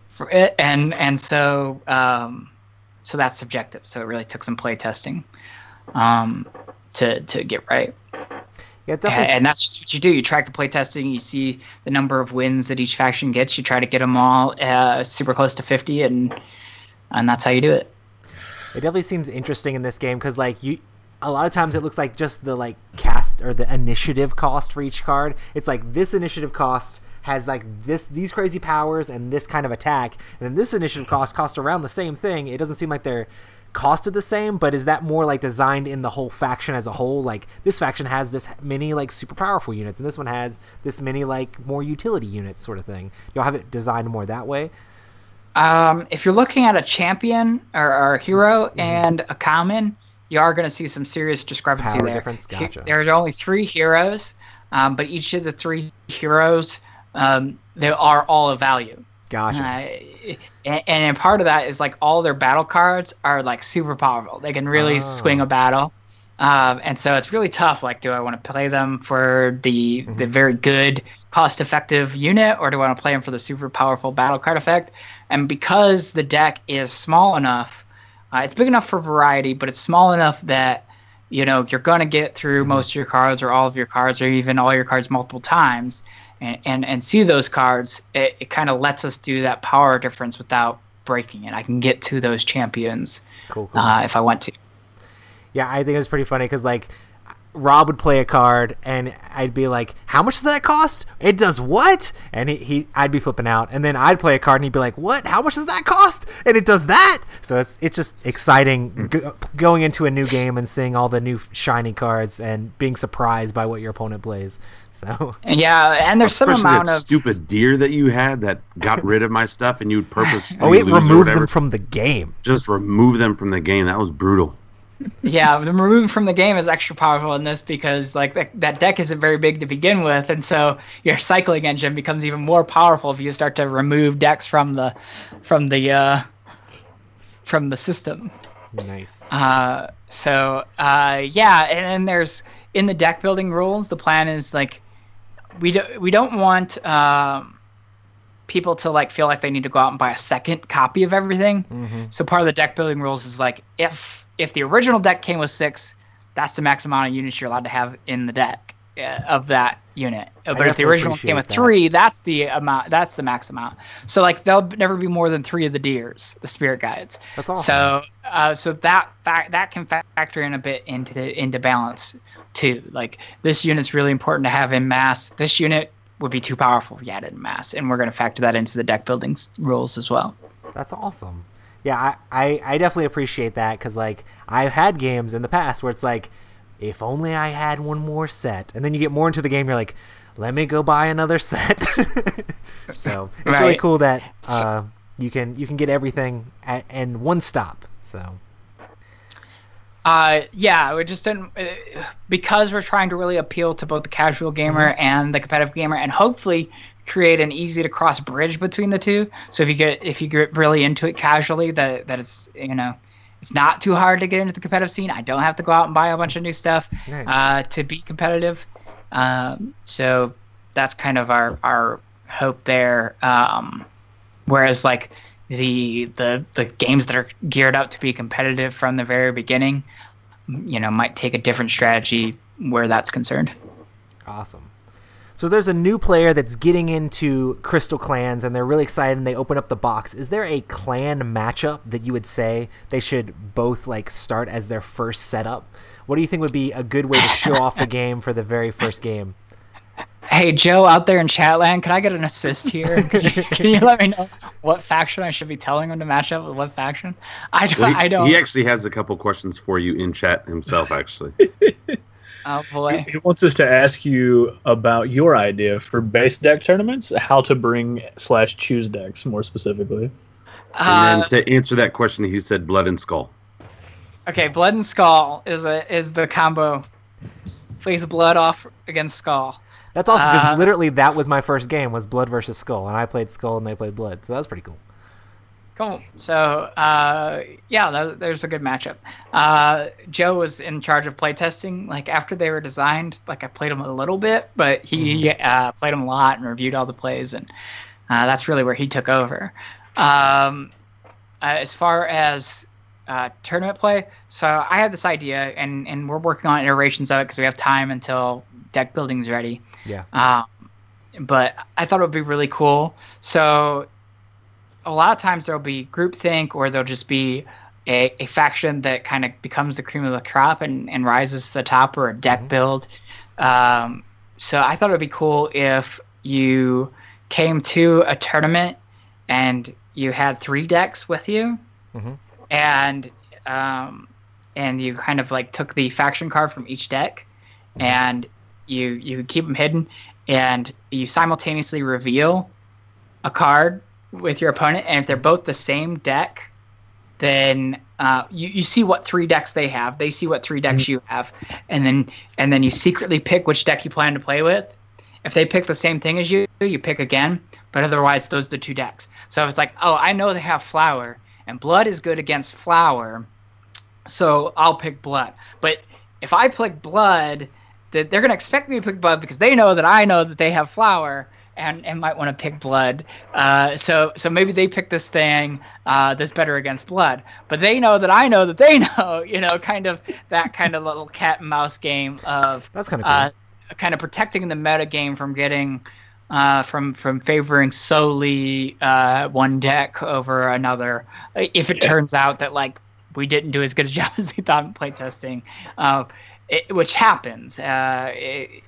B: for it, and so that's subjective, so it really took some play testing to get right.
C: Yeah,
B: and that's just what you do. You track the playtesting. You see the number of wins that each faction gets. You try to get them all super close to 50, and that's how you do it.
C: It definitely seems interesting in this game because, like, a lot of times it looks like just the like cast or the initiative cost for each card. It's like this initiative cost has like these crazy powers and this kind of attack, and then this initiative cost around the same thing. It doesn't seem like they're costed the same, but is that more like designed in the whole faction as a whole? Like this faction has this many like super powerful units, and this one has this many like more utility units, sort of thing. You'll have it designed more that way.
B: If you're looking at a champion or a hero and a common, you are going to see some serious discrepancy
C: Power
B: there.
C: difference, gotcha.
B: There's only 3 heroes, but each of the 3 heroes, they are all of value.
C: Gotcha.
B: And part of that is like all their battle cards are like super powerful. They can really swing a battle. And so it's really tough. Like, do I want to play them for the very good, cost-effective unit, or do I want to play them for the super powerful battle card effect? And because the deck is small enough, it's big enough for variety, but it's small enough that you're going to get through most of your cards or all of your cards or even all your cards multiple times and see those cards. It kind of lets us do that power difference without breaking it. I can get to those champions
C: cool.
B: If I want to.
C: Yeah, I think it was pretty funny because like Rob would play a card and I'd be like, how much does that cost? It does what? And I'd be flipping out, and then I'd play a card and he'd be like, what? How much does that cost? And it does that. So it's just exciting going into a new game and seeing all the new shiny cards and being surprised by what your opponent plays. So
B: yeah, and there's some
A: Especially
B: amount
A: that
B: of
A: stupid deer that you had that got rid of my stuff and you'd purposely
C: it
A: lose or
C: removed
A: whatever.
C: them from the game.
A: Just remove them from the game. That was brutal.
B: Yeah, the removing from the game is extra powerful in this because like that deck isn't very big to begin with, and so your cycling engine becomes even more powerful if you start to remove decks from the system.
C: Nice.
B: Yeah, and then there's in the deck building rules, the plan is like we don't want people to like feel like they need to go out and buy a second copy of everything. So part of the deck building rules is like if the original deck came with 6, that's the max amount of units you're allowed to have in the deck of that unit. But if the original came with 3, that's the amount. That's the max amount. So like there'll never be more than 3 of the deers, the spirit guides.
C: That's awesome.
B: So that can factor in a bit into balance too. Like this unit's really important to have in mass. This unit would be too powerful if you had it in mass, and we're going to factor that into the deck building rules as well.
C: That's awesome. Yeah, I definitely appreciate that because like I've had games in the past where it's like, if only I had one more set, and then you get more into the game, you're like, let me go buy another set. So it's really cool that you can get everything in one stop. So
B: yeah, we just didn't because we're trying to really appeal to both the casual gamer and the competitive gamer, and hopefully create an easy to cross bridge between the two. So if you get really into it casually, that it's it's not too hard to get into the competitive scene. I don't have to go out and buy a bunch of new stuff to be competitive. So that's kind of our hope there. Whereas like the games that are geared up to be competitive from the very beginning, might take a different strategy where that's concerned.
C: Awesome. So there's a new player that's getting into Crystal Clans, and they're really excited, and they open up the box. Is there a clan matchup that you would say they should both like start as their first setup? What do you think would be a good way to show off the game for the very first game?
B: Hey, Joe, out there in Chatland, can I get an assist here? Can you let me know what faction I should be telling him to match up with what faction? I don't.
A: He actually has a couple questions for you in chat himself, actually.
B: Oh boy.
D: He wants us to ask you about your idea for base deck tournaments, how to bring / choose decks more specifically.
A: And then to answer that question, he said Blood and Skull.
B: Okay, Blood and Skull is the combo. Plays blood off against Skull.
C: That's awesome because literally that was my first game, was Blood versus Skull, and I played Skull and they played Blood, so that was pretty cool.
B: Cool. So, there's a good matchup. Joe was in charge of playtesting. Like, after they were designed, like, I played them a little bit, but he played them a lot and reviewed all the plays, and that's really where he took over. As far as tournament play, so I had this idea, and we're working on iterations of it because we have time until deck building's ready.
C: Yeah.
B: But I thought it would be really cool. So a lot of times there'll be groupthink, or there'll just be a faction that kind of becomes the cream of the crop and rises to the top, or a deck build. So I thought it would be cool if you came to a tournament and you had 3 decks with you, and you kind of like took the faction card from each deck, and you keep them hidden, and you simultaneously reveal a card with your opponent, and if they're both the same deck, then you see what 3 decks they have. They see what 3 decks you have, and then you secretly pick which deck you plan to play with. If they pick the same thing as you pick again, but otherwise those are the 2 decks. So if it's like, oh, I know they have Flower, and Blood is good against Flower, so I'll pick Blood. But if I pick Blood, they're going to expect me to pick Blood because they know that they have Flower, and might want to pick Blood. So maybe they pick this thing that's better against Blood. But they know that I know that they know, kind of that kind of little cat and mouse game of
C: that's kind of cool.
B: Kind of protecting the meta game from getting from favoring solely one deck over another. If it turns out that like we didn't do as good a job as we thought in playtesting, which happens. We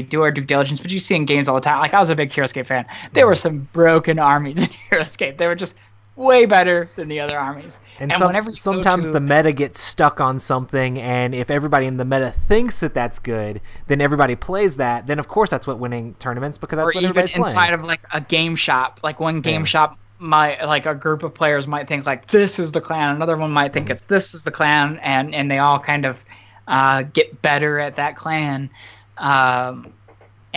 B: do our due diligence, but you see in games all the time. Like I was a big HeroScape fan. There were some broken armies in HeroScape. They were just way better than the other armies.
C: And sometimes the meta gets stuck on something, and if everybody in the meta thinks that that's good, then everybody plays that. Then of course that's what winning tournaments, because that's what everybody's playing. Or even inside
B: of like a game shop, like one game shop might, like a group of players might think like this is the clan, another one might think this is the clan, and they all kind of get better at that clan.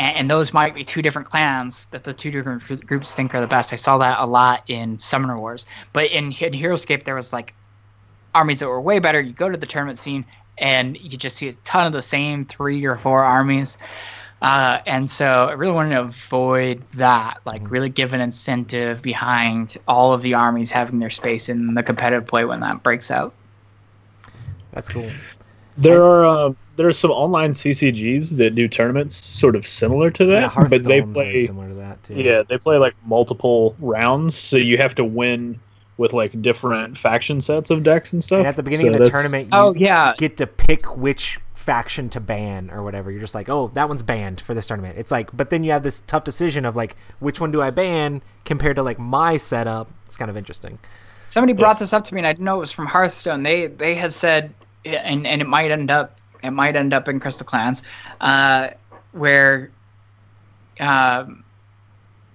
B: And those might be 2 different clans that the 2 different groups think are the best. I saw that a lot in Summoner Wars. But in HeroScape, there was like armies that were way better. You go to the tournament scene, and you just see a ton of the same 3 or 4 armies. And so I really wanted to avoid that, like really give an incentive behind all of the armies having their space in the competitive play when that breaks out.
C: That's cool.
D: There are some online CCGs that do tournaments sort of similar to that, but they play
C: similar to that too.
D: Yeah, they play like multiple rounds, so you have to win with like different faction sets of decks and stuff.
C: And at the beginning of the tournament, you get to pick which faction to ban or whatever. You're just like, oh, that one's banned for this tournament. It's like, but then you have this tough decision of like, which one do I ban compared to like my setup? It's kind of interesting.
B: Somebody brought this up to me, and I didn't know it was from Hearthstone. They had said, and it might end up in Crystal Clans, where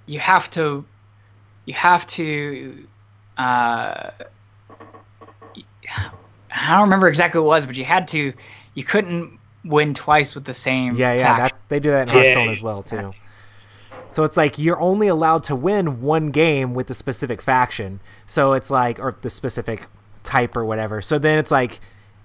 B: you have to I don't remember exactly what it was, but you couldn't win twice with the same faction.
C: They do that in Hearthstone as well too. So it's like you're only allowed to win one game with the specific faction. So it's like, or the specific type or whatever. So then it's like,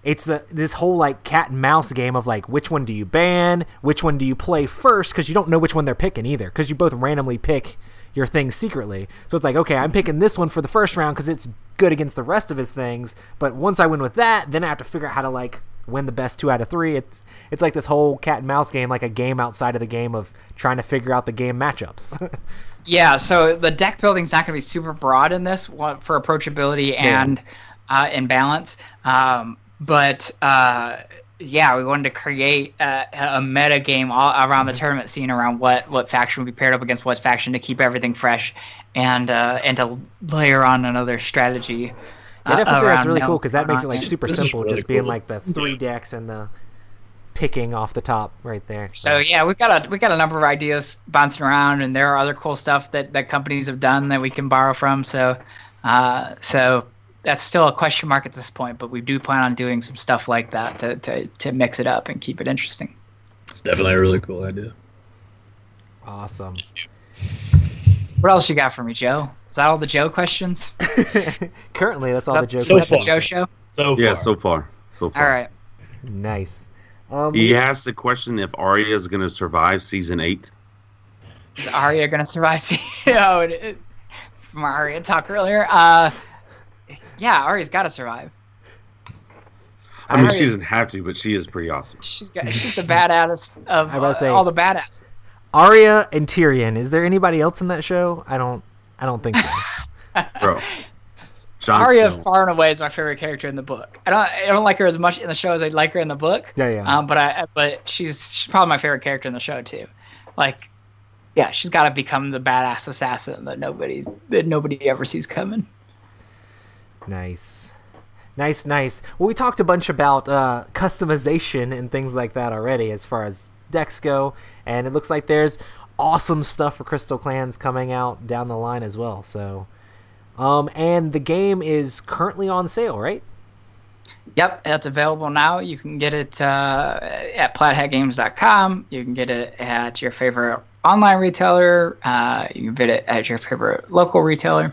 C: it's this whole like cat and mouse game of like, which one do you ban? Which one do you play first? Because you don't know which one they're picking either. Because you both randomly pick your things secretly. So it's like, okay, I'm picking this one for the first round because it's good against the rest of his things. But once I win with that, then I have to figure out how to like win the best 2 out of 3. It's like this whole cat and mouse game, like a game outside of the game of trying to figure out the game matchups.
B: Yeah, so the deck building's not going to be super broad in this for approachability and balance. But we wanted to create a meta game all around the tournament scene, around what faction would be paired up against what faction to keep everything fresh, and to layer on another strategy.
C: I think that's really cool because that makes it like super simple, really just being like the 3 decks and the picking off the top right there.
B: So yeah, we got a number of ideas bouncing around, and there are other cool stuff that companies have done that we can borrow from. So that's still a question mark at this point, but we do plan on doing some stuff like that to mix it up and keep it interesting.
D: It's definitely a really cool idea.
C: Awesome.
B: What else you got for me, Joe? Is that all the Joe questions?
C: Currently, that's all the Joe
B: questions.
C: So
B: is that the Joe show?
A: So far.
B: All right.
C: Nice.
A: He asked the question if Arya is going to survive season 8.
B: Is Arya going to survive from Arya talk earlier? Yeah, Arya's got to survive.
A: I mean, she doesn't have to, but she is pretty awesome.
B: She's the badass of all the badasses.
C: Arya and Tyrion. Is there anybody else in that show? I don't think so.
A: Bro, Jon
B: Arya
A: Snow.
B: far and away is my favorite character in the book. I don't like her as much in the show as I'd like her in the book.
C: Yeah.
B: But she's probably my favorite character in the show too. Like, yeah, she's got to become the badass assassin that nobody ever sees coming.
C: Nice. Well, we talked a bunch about customization and things like that already as far as decks go, and it looks like there's awesome stuff for Crystal Clans coming out down the line as well. So, and the game is currently on sale, right?
B: Yep, it's available now. You can get it at plaidhatgames.com. You can get it at your favorite online retailer. You can get it at your favorite local retailer.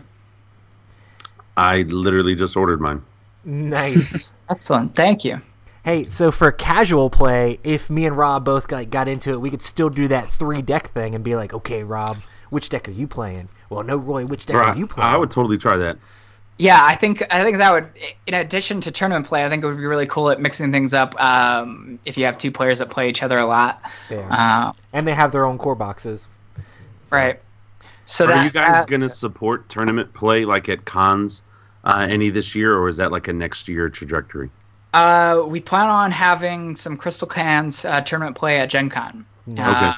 A: I literally just ordered mine.
C: Nice.
B: Excellent. Thank you.
C: Hey, so for casual play, if me and Rob both got into it, we could still do that 3-deck thing and be like, okay, Rob, which deck are you playing? Well, no, Roy, which deck are you playing?
A: I would totally try that.
B: Yeah, I think that would, in addition to tournament play, I think it would be really cool at mixing things up if you have two players that play each other a lot.
C: Yeah. And they have their own core boxes.
B: So. Right. So
A: are you guys going to support tournament play like at cons any this year, or is that like a next year trajectory?
B: We plan on having some Crystal Clans tournament play at Gen Con.
A: Okay.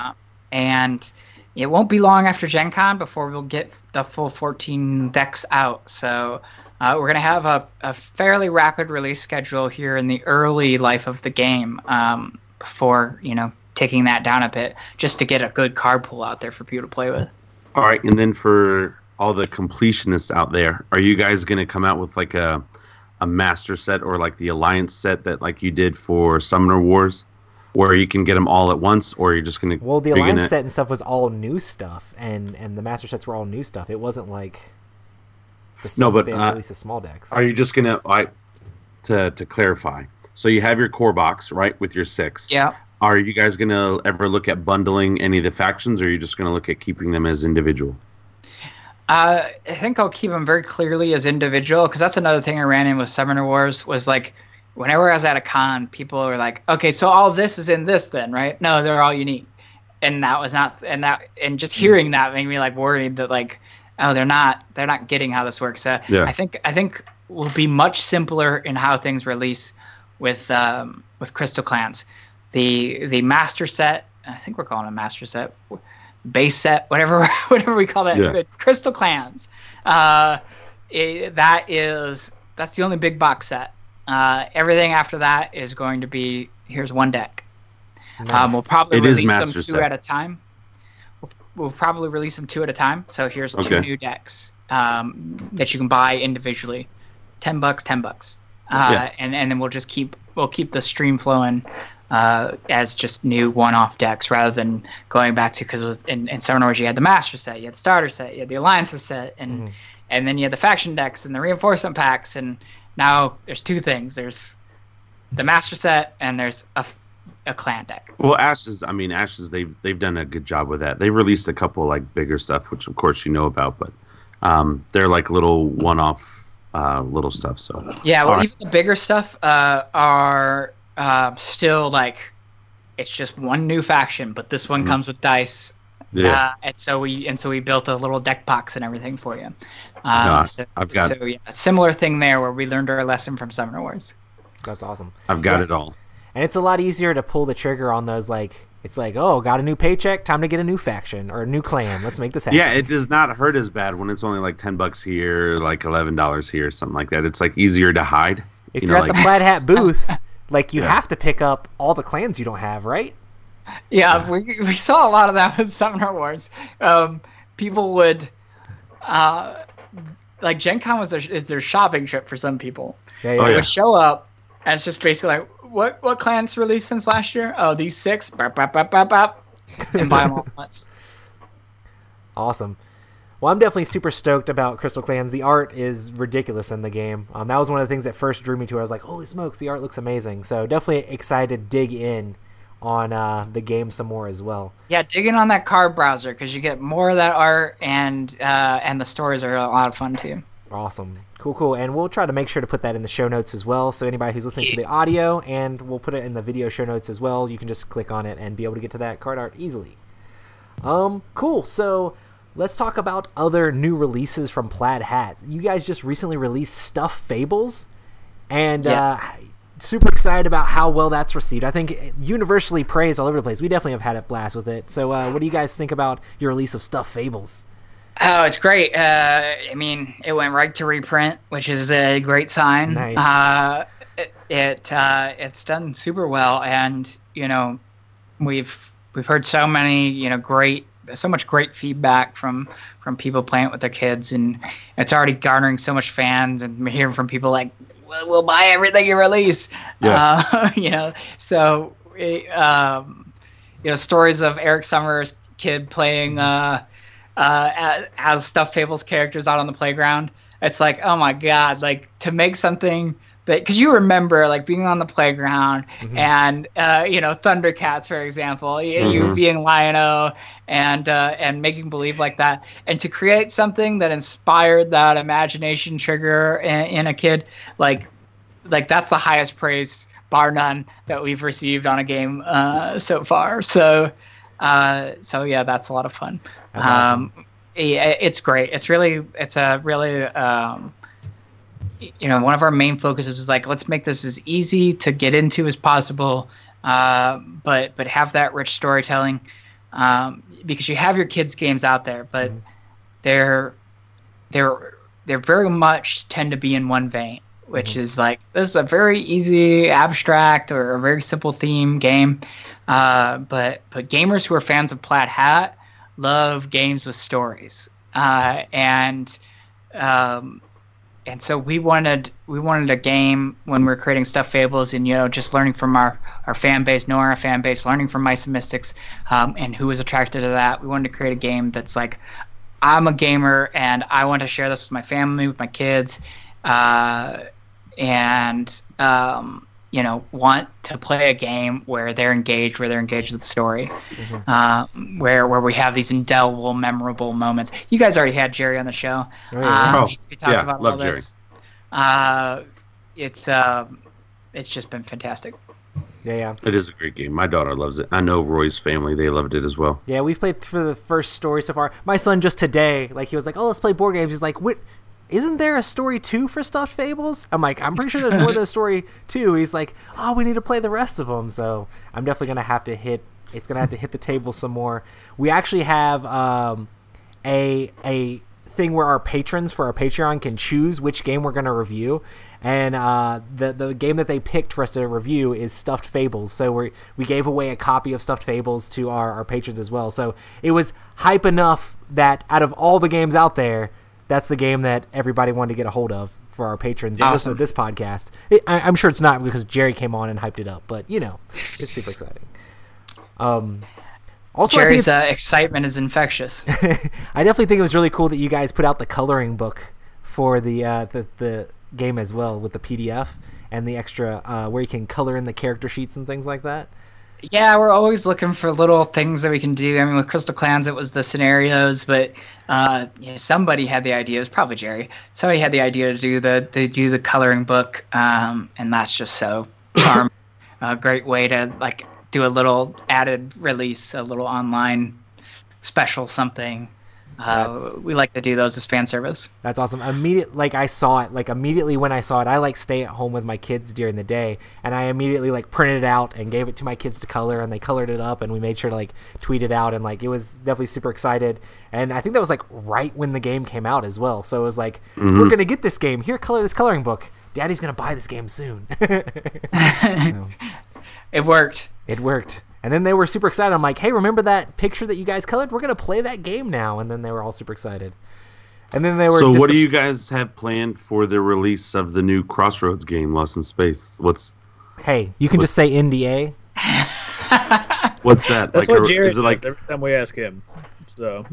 B: And it won't be long after Gen Con before we'll get the full 14 decks out. So we're going to have a fairly rapid release schedule here in the early life of the game before, taking that down a bit, just to get a good card pool out there for people to play with.
A: All right, and then for all the completionists out there, are you guys going to come out with like a master set or like the alliance set that like you did for Summoner Wars, where you can get them all at once, or you're just going to...
C: Well, the alliance set and stuff was all new stuff, and the master sets were all new stuff. It wasn't like the stuff that they released as small decks.
A: Are you just going to clarify, so you have your core box, right, with your 6.
B: Yeah.
A: Are you guys going to ever look at bundling any of the factions, or are you just going to look at keeping them as individual?
B: I think I'll keep them very clearly as individual, because that's another thing I ran in with Summoner Wars, was like, whenever I was at a con, people were like, okay, so all this is in this then, right? No, they're all unique. And that was not, and just hearing that made me like worried that like, oh, they're not getting how this works.
A: Yeah.
B: I think we'll be much simpler in how things release with Crystal Clans. The master set, I think we're calling it a master set, base set, whatever we call that.
A: Yeah.
B: Crystal Clans. That's the only big box set. Everything after that is going to be, here's one deck.
C: Nice.
B: We'll probably release them two
A: set.
B: at a time. We'll probably release them 2 at a time. So here's 2 new decks that you can buy individually. $10. And then we'll keep the stream flowing as just new one-off decks, rather than going back to, because in Summoner Wars you had the master set, you had the starter set, you had the alliances set, and then you had the faction decks and the reinforcement packs, and now there's 2 things. There's the master set and there's a clan deck.
A: Well, Ashes, they've done a good job with that. They've released a couple like bigger stuff, which of course you know about, but they're like little one-off little stuff. So
B: yeah, well, even the bigger stuff are still like, it's just one new faction, but this one comes with dice.
A: Yeah.
B: And so we built a little deck box and everything for you. Similar thing there, where we learned our lesson from Summoner Wars.
C: That's awesome.
A: I've got it all.
C: And it's a lot easier to pull the trigger on those, like, it's like, oh, got a new paycheck, time to get a new faction or a new clan. Let's make this happen.
A: Yeah, it does not hurt as bad when it's only like $10 here, like $11 here, something like that. It's like easier to hide.
C: If you're at the Plaid Hat booth, like, you have to pick up all the clans you don't have, right?
B: Yeah, we saw a lot of that with Summoner Wars. People would, like, Gen Con is their shopping trip for some people.
C: Yeah.
B: They would show up, and it's just basically like, what clans released since last year? Oh, these 6, and buy them all at once.
C: Awesome. Well, I'm definitely super stoked about Crystal Clans. The art is ridiculous in the game. That was one of the things that first drew me to it. I was like, holy smokes, the art looks amazing. So definitely excited to dig in on the game some more as well.
B: Yeah, dig in on that card browser, because you get more of that art, and the stories are a lot of fun too.
C: Awesome. Cool. And we'll try to make sure to put that in the show notes as well. So anybody who's listening to the audio, and we'll put it in the video show notes as well. You can just click on it and be able to get to that card art easily. Cool. So let's talk about other new releases from Plaid Hat. You guys just recently released Stuffed Fables, and super excited about how well that's received. I think universally praised all over the place. We definitely have had a blast with it. So what do you guys think about your release of Stuffed Fables?
B: Oh, it's great. I mean, it went right to reprint, which is a great sign.
C: Nice.
B: It's done super well, and we've heard so many so much great feedback from people playing it with their kids, and it's already garnering so much fans, and we're hearing from people like, we'll buy everything you release. So stories of Eric Summers' kid playing as Stuffed Fables characters out on the playground. It's like, oh my god, like to make something that, because you remember like being on the playground and Thundercats, for example, you being Lion-O and making believe like that, and to create something that inspired that imagination trigger in a kid, like that's the highest praise, bar none, that we've received on a game so far. So yeah, that's a lot of fun.
C: That's awesome.
B: It's great. It's a really one of our main focuses is like, let's make this as easy to get into as possible, but have that rich storytelling, because you have your kids' games out there, but they're very much tend to be in one vein, which is like, this is a very easy abstract or a very simple theme game, but gamers who are fans of Plaid Hat love games with stories, and so we wanted a game when we were creating Stuffed Fables, and just learning from our fan base, knowing our fan base, learning from Mice and Mystics, and who was attracted to that. We wanted to create a game that's like, I'm a gamer and I want to share this with my family, with my kids, and want to play a game where they're engaged with the story, where we have these indelible, memorable moments. You guys already had Jerry on the show. We talked about all this. It's just been fantastic.
C: Yeah.
A: It is a great game. My daughter loves it. I know Roy's family, they loved it as well.
C: Yeah, we've played for the first story so far. My son just today, like, he was like, oh, let's play board games. He's like, what? Isn't there a story 2 for Stuffed Fables? I'm like, I'm pretty sure there's more than a story 2. He's like, oh, we need to play the rest of them. So I'm definitely going to have to hit the table some more. We actually have a thing where our patrons for our Patreon can choose which game we're going to review. And the game that they picked for us to review is Stuffed Fables. So we gave away a copy of Stuffed Fables to our patrons as well. So it was hype enough that out of all the games out there, that's the game that everybody wanted to get a hold of for our patrons. And listen to this podcast. I'm sure it's not because Jerry came on and hyped it up, but it's super exciting. Also,
B: Jerry's excitement is infectious.
C: I definitely think it was really cool that you guys put out the coloring book for the game as well, with the PDF and the extra where you can color in the character sheets and things like that.
B: Yeah, we're always looking for little things that we can do. I mean, with Crystal Clans, it was the scenarios, but somebody had the idea. It was probably Jerry. Somebody had the idea to do the coloring book, and that's just so charming. A great way to like do a little added release, a little online special something. We like to do those as fan service.
C: That's awesome. Immediately when I saw it, I stay at home with my kids during the day, and I immediately printed it out and gave it to my kids to color, and they colored it up, and we made sure to tweet it out, and it was definitely super excited. And I think that was right when the game came out as well. So it was we're gonna get this game. Here, color this coloring book. Daddy's gonna buy this game soon.
B: It worked.
C: It worked. And then they were super excited. I'm like, hey, remember that picture that you guys colored? We're going to play that game now. And then they were all super excited. And then they were
A: So what do you guys have planned for the release of the new Crossroads game, Lost in Space?
C: Hey, you can just say NDA.
A: What's that?
D: That's what Jared does every time we ask him. So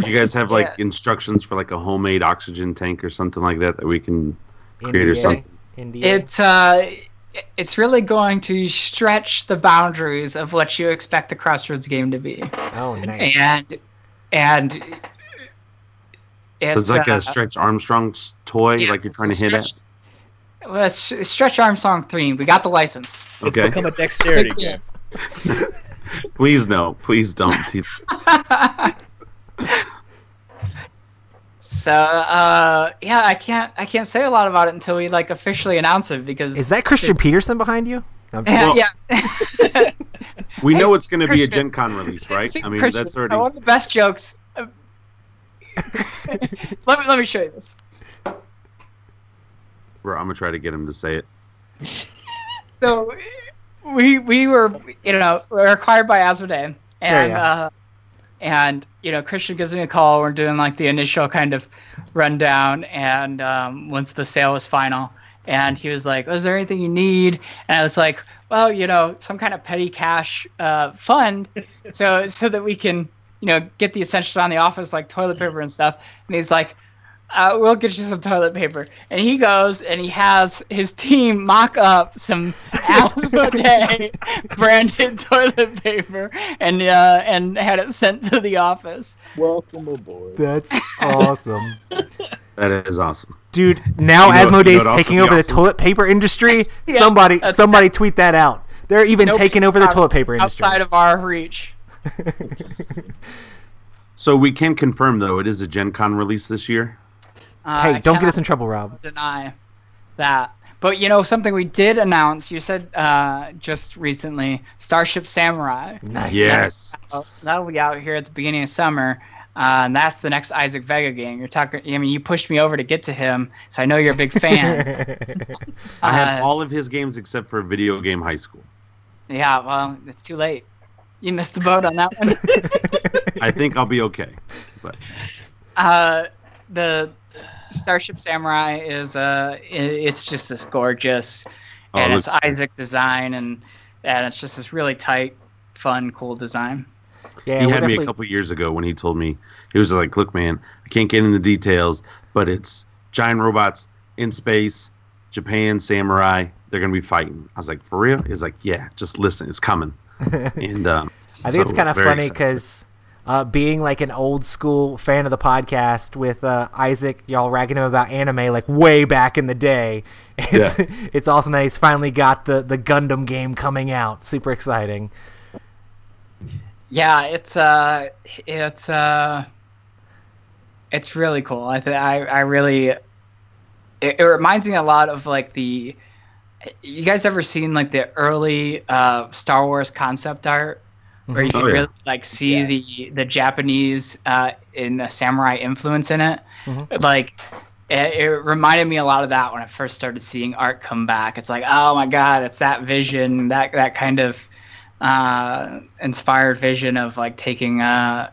A: you guys have instructions for a homemade oxygen tank or something like that we can create
C: NDA?
A: Or something?
C: NDA?
B: It's really going to stretch the boundaries of what you expect the Crossroads game to be.
C: Oh, nice.
B: And
A: it's like a Stretch Armstrong's toy, you're trying to hit at?
B: Well, it's Stretch Armstrong 3. We got the license.
A: Okay.
D: It's become a dexterity game.
A: Please no. Please don't.
B: So yeah, I can't say a lot about it until we like officially announce it because
C: is that Christian Peterson behind you?
B: Yeah.
A: We know it's going to be a Gen Con release, right? I mean, that's already
B: one of the best jokes. Let me show you this.
A: Bro, I'm gonna try to get him to say it.
B: So we were we're acquired by Asmodee, and Christian gives me a call. We're doing like the initial kind of rundown, and once the sale was final, and he was like, "Is there anything you need?" And I was like, "Well, some kind of petty cash fund, so that we can get the essentials on the office like toilet paper and stuff." And he's like, "We'll get you some toilet paper." And he goes and he has his team mock up some Asmodee branded toilet paper and had it sent to the office.
D: Welcome aboard.
C: That's awesome.
A: That is awesome.
C: Dude, now Asmodee's taking over the toilet paper industry. Yeah, somebody tweet that out. They're even taking over the toilet paper industry.
B: Outside of our reach.
A: So we can confirm, though, it is a Gen Con release this year.
C: Hey, don't get us in trouble, Rob.
B: Deny that. But something we did announce. You said just recently, Starship Samurai.
C: Nice.
A: Yes.
B: That'll be out here at the beginning of summer. And that's the next Isaac Vega game. You're talking. I mean, you pushed me over to get to him, so I know you're a big fan.
A: I have all of his games except for Video Game High School.
B: Yeah, well, it's too late. You missed the boat on that one.
A: I think I'll be okay. But
B: the Starship Samurai is it's just this gorgeous, and it's Isaac design, and it's just this really tight, fun, cool design.
C: Yeah,
A: he had me a couple years ago when he told me, he was like, "Look, man, I can't get into the details, but it's giant robots in space, Japan, samurai. They're gonna be fighting." I was like, "For real?" He's like, "Yeah, just listen, it's coming." And
C: I think it's kind of funny because being like an old school fan of the podcast with Isaac, y'all ragging him about anime like way back in the day. It's awesome that he's finally got the Gundam game coming out. Super exciting.
B: Yeah, it's really cool. I really it reminds me a lot of like you guys ever seen like the early Star Wars concept art where you can really like see the Japanese in the samurai influence in it? Like it reminded me a lot of that when I first started seeing art come back. It's like, oh my god, it's that vision, that kind of inspired vision of like taking a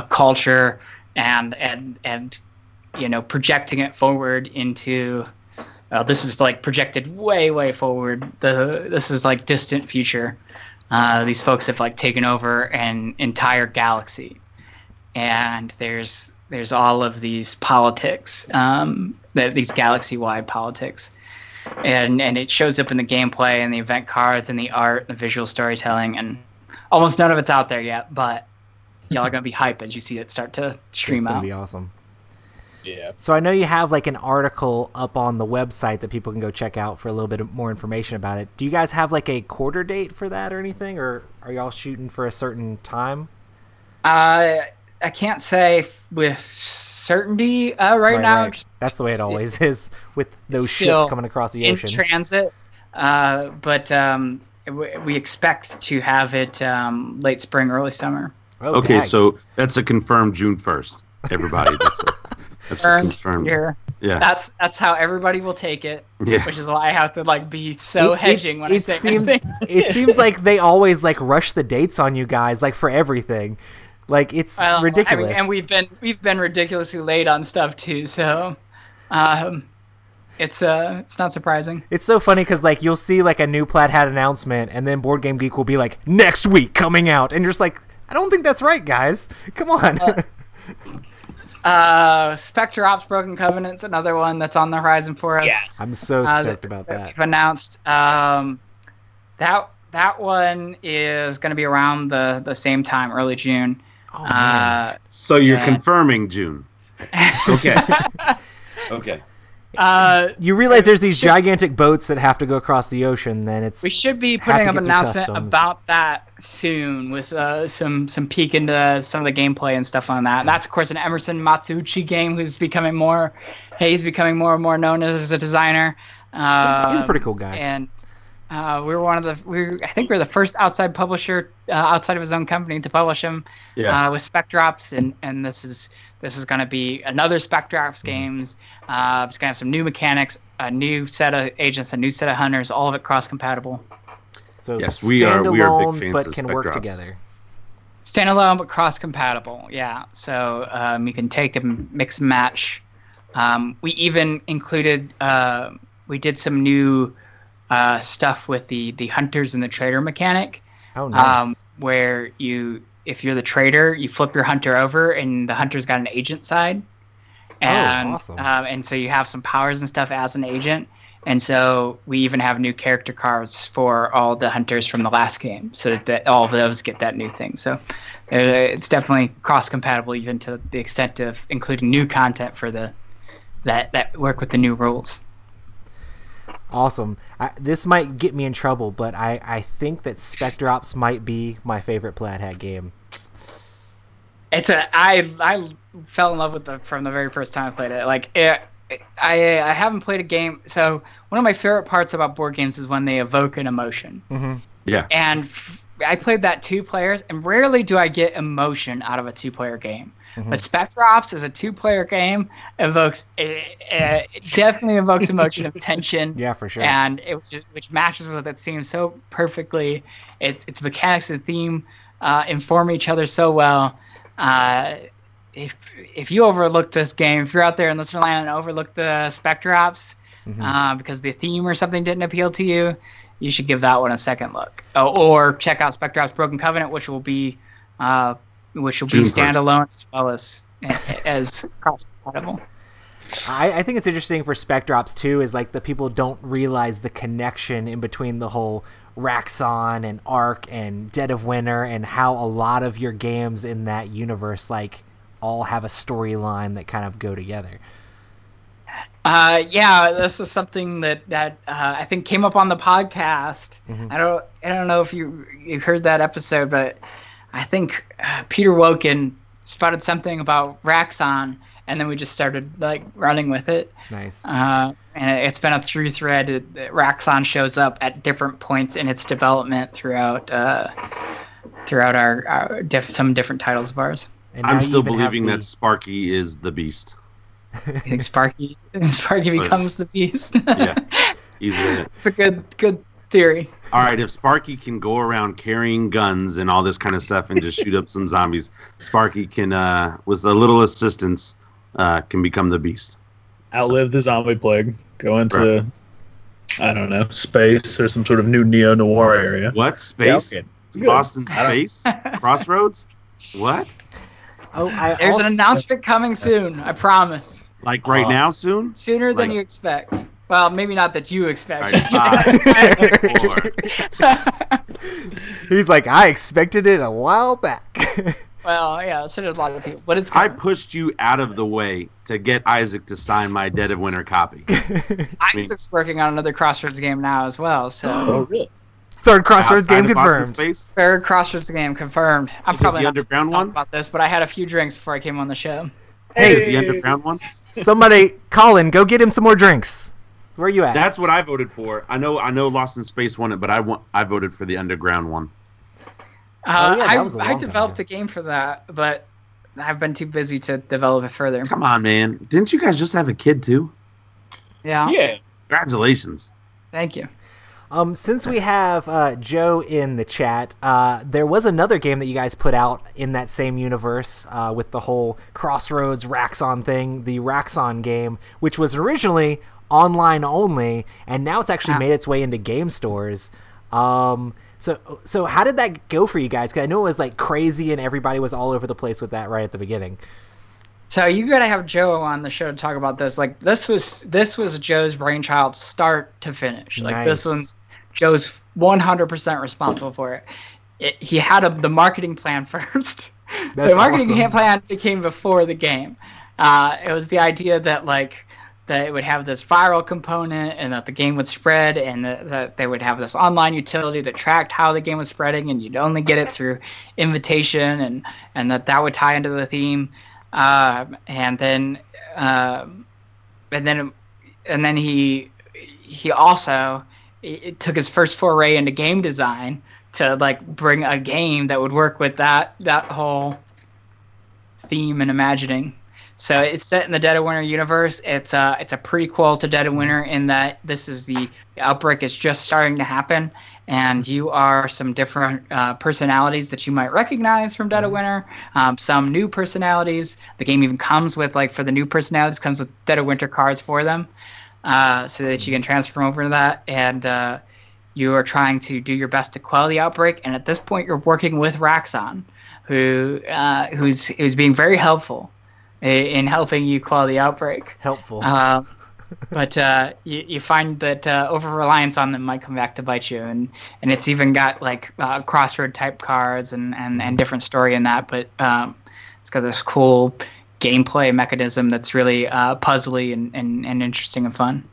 B: culture and projecting it forward into this is like projected way forward. This is like distant future. These folks have like taken over an entire galaxy, and there's all of these politics, these galaxy-wide politics. And it shows up in the gameplay and the event cards and the art, the visual storytelling, and almost none of it's out there yet. But y'all are gonna be hyped as you see it start to stream out.
C: It's gonna be awesome.
D: Yeah.
C: So I know you have like an article up on the website that people can go check out for a little bit more information about it. Do you guys have like a quarter date for that or anything, or are y'all shooting for a certain time?
B: I can't say with certainty right now.
C: Right. That's the way it always is with those ships coming across the ocean.
B: In transit, but we expect to have it late spring, early summer.
C: Oh,
A: okay,
C: dang.
A: so that's a confirmed June 1st. Everybody, that's a confirmed.
B: Here.
A: Yeah,
B: that's how everybody will take it.
A: Yeah.
B: Which is why I have to like be so hedging when I say anything.
C: It seems like they always like rush the dates on you guys, like for everything. Like it's ridiculous.
B: I mean, and we've been ridiculously late on stuff too, so it's not surprising.
C: It's so funny because like you'll see like a new Plaid Hat announcement, and then Board Game Geek will be like next week coming out, and you're just like, I don't think that's right, guys. Come on.
B: Spectre Ops Broken Covenant's another one that's on the horizon for us.
D: Yes.
C: I'm so stoked about that.
B: We've announced that one is going to be around the same time, early June.
C: Oh, man.
A: so you're confirming June. Okay. Okay.
C: You realize there's these gigantic boats that have to go across the ocean, then
B: we should be putting up an announcement about that soon with some peek into some of the gameplay and stuff on that. And that's of course an Emerson Matsuuchi game he's becoming more and more known as a designer.
C: He's a pretty cool guy.
B: And I think we're the first outside publisher outside of his own company to publish him with Spec Drops, and this is going to be another Spec Drops games. It's going to have some new mechanics, a new set of agents, a new set of hunters, all of it cross-compatible.
C: So
A: yes, we are big fans
C: but
A: of
C: can
A: Spec
C: work
A: Drops.
C: together.
B: Standalone but cross-compatible, yeah. So you can take and mix and match. We even included, we did some new stuff with the hunters and the trader mechanic.
C: Oh, nice.
B: Where if you're the trader, you flip your hunter over, and the hunter's got an agent side. And,
C: awesome.
B: And so you have some powers and stuff as an agent. And so we even have new character cards for all the hunters from the last game, so that all of those get that new thing. So it's definitely cross-compatible, even to the extent of including new content for that work with the new rules.
C: Awesome. This might get me in trouble, but I think that Spec Drops might be my favorite Plaid Hat game.
B: I fell in love with it from the very first time I played it. Like I haven't played a game. So one of my favorite parts about board games is when they evoke an emotion.
C: Mm-hmm.
A: Yeah.
B: And I played that 2 players, and rarely do I get emotion out of a 2-player game.
C: Mm-hmm.
B: But Spec Drops as a 2-player game it definitely evokes emotion of tension.
C: Yeah, for sure.
B: And which matches with it seems so perfectly. Its mechanics and theme inform each other so well. If you overlook this game, if you're out there in listener land and overlook the Spec Drops because the theme or something didn't appeal to you, you should give that one a second look. Or check out Spec Drops Broken Covenant, which will be standalone as well as cross-compatible.
C: I think it's interesting for Spec Drops too, is like the people don't realize the connection in between the whole Raxon and Ark and Dead of Winter, and how a lot of your games in that universe like all have a storyline that kind of go together.
B: Yeah, this is something that I think came up on the podcast.
C: Mm-hmm.
B: I don't know if you heard that episode, but I think Peter Woken spotted something about Raxon, and then we just started like running with it.
C: Nice.
B: And it's been a through thread. Raxon shows up at different points in its development throughout our some different titles of ours.
C: And
A: I'm still believing that Sparky is the beast.
B: I think Sparky becomes the beast.
A: Yeah, easily.
B: It's a good theory.
A: All right, if Sparky can go around carrying guns and all this kind of stuff and just shoot up some zombies, Sparky can, with a little assistance, can become the beast.
D: Outlive the zombie plague. Go into, I don't know, space or some sort of new neo-noir area.
A: What? Space?
D: Yeah, okay.
A: Lost in space? Crossroads? What?
B: There's an announcement coming soon, I promise.
A: Like right now soon?
B: Sooner than you expect. Well, maybe not that you expect.
A: Right,
C: He's like, I expected it a while back.
B: Well, yeah, so did a lot of people. But it's
A: I pushed you out of the way to get Isaac to sign my Dead of Winter copy.
B: Isaac's working on another Crossroads game now as well. So.
D: Oh, really?
C: Third Crossroads game confirmed.
B: Third Crossroads game confirmed. I'm probably not
A: underground
B: talk about this, but I had a few drinks before I came on the show.
C: Hey,
A: the underground one?
C: Somebody, Colin, go get him some more drinks. Where are you at?
A: That's what I voted for. I know Lost in Space won it, but I voted for the underground one.
B: I developed a game for that, but I've been too busy to develop it further.
A: Come on, man. Didn't you guys just have a kid too?
B: Yeah.
D: Yeah.
A: Congratulations.
B: Thank you.
C: Since we have Joe in the chat, there was another game that you guys put out in that same universe with the whole Crossroads Raxon thing, the Raxon game, which was originally online only, and now it's actually made its way into game stores. So how did that go for you guys? Because I know it was like crazy and everybody was all over the place with that right at the beginning.
B: So you gotta have Joe on the show to talk about this. Like this was Joe's brainchild, start to finish. Like This one's Joe's 100% responsible for it. He had the marketing plan first. The marketing plan came before the game. It was the idea that like that it would have this viral component and that the game would spread, and that they would have this online utility that tracked how the game was spreading, and you'd only get it through invitation, and that would tie into the theme. And then he also took his first foray into game design to like bring a game that would work with that whole theme and imagining. So it's set in the Dead of Winter universe. It's a prequel to Dead of Winter in that the outbreak is just starting to happen, and you are some different personalities that you might recognize from Dead of Winter. Some new personalities. The game even comes with, like, for the new personalities, comes with Dead of Winter cards for them, so that you can transfer them over to that. And you are trying to do your best to quell the outbreak. And at this point, you're working with Raxon, who's being very helpful in helping you quell the outbreak.
C: Helpful.
B: But you find that over-reliance on them might come back to bite you. And it's even got, like, crossword type cards and different story in that. But it's got this cool gameplay mechanism that's really puzzly and interesting and fun.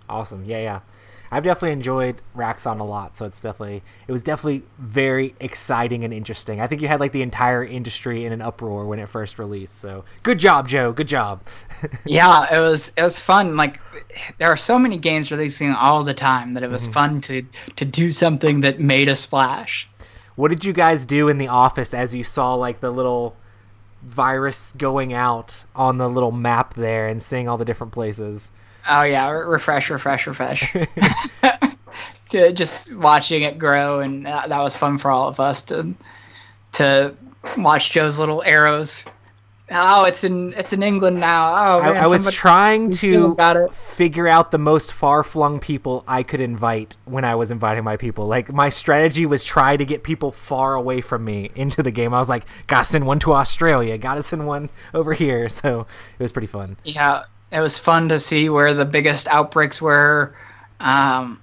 C: Awesome. Yeah. I've definitely enjoyed Raxon a lot, so it was definitely very exciting and interesting. I think you had like the entire industry in an uproar when it first released. So good job, Joe. Good job.
B: Yeah, it was fun. Like, there are so many games releasing all the time that it was fun to do something that made a splash.
C: What did you guys do in the office as you saw like the little virus going out on the little map there and seeing all the different places?
B: Oh yeah, refresh. To just watching it grow, and that was fun for all of us to watch Joe's little arrows. Oh, it's in England now. Oh man,
C: I was trying to figure out the most far-flung people I could invite when I was inviting my people. Like, my strategy was try to get people far away from me into the game. I was like, gotta send one to Australia, gotta send one over here. So it was pretty fun. Yeah.
B: It was fun to see where the biggest outbreaks were, and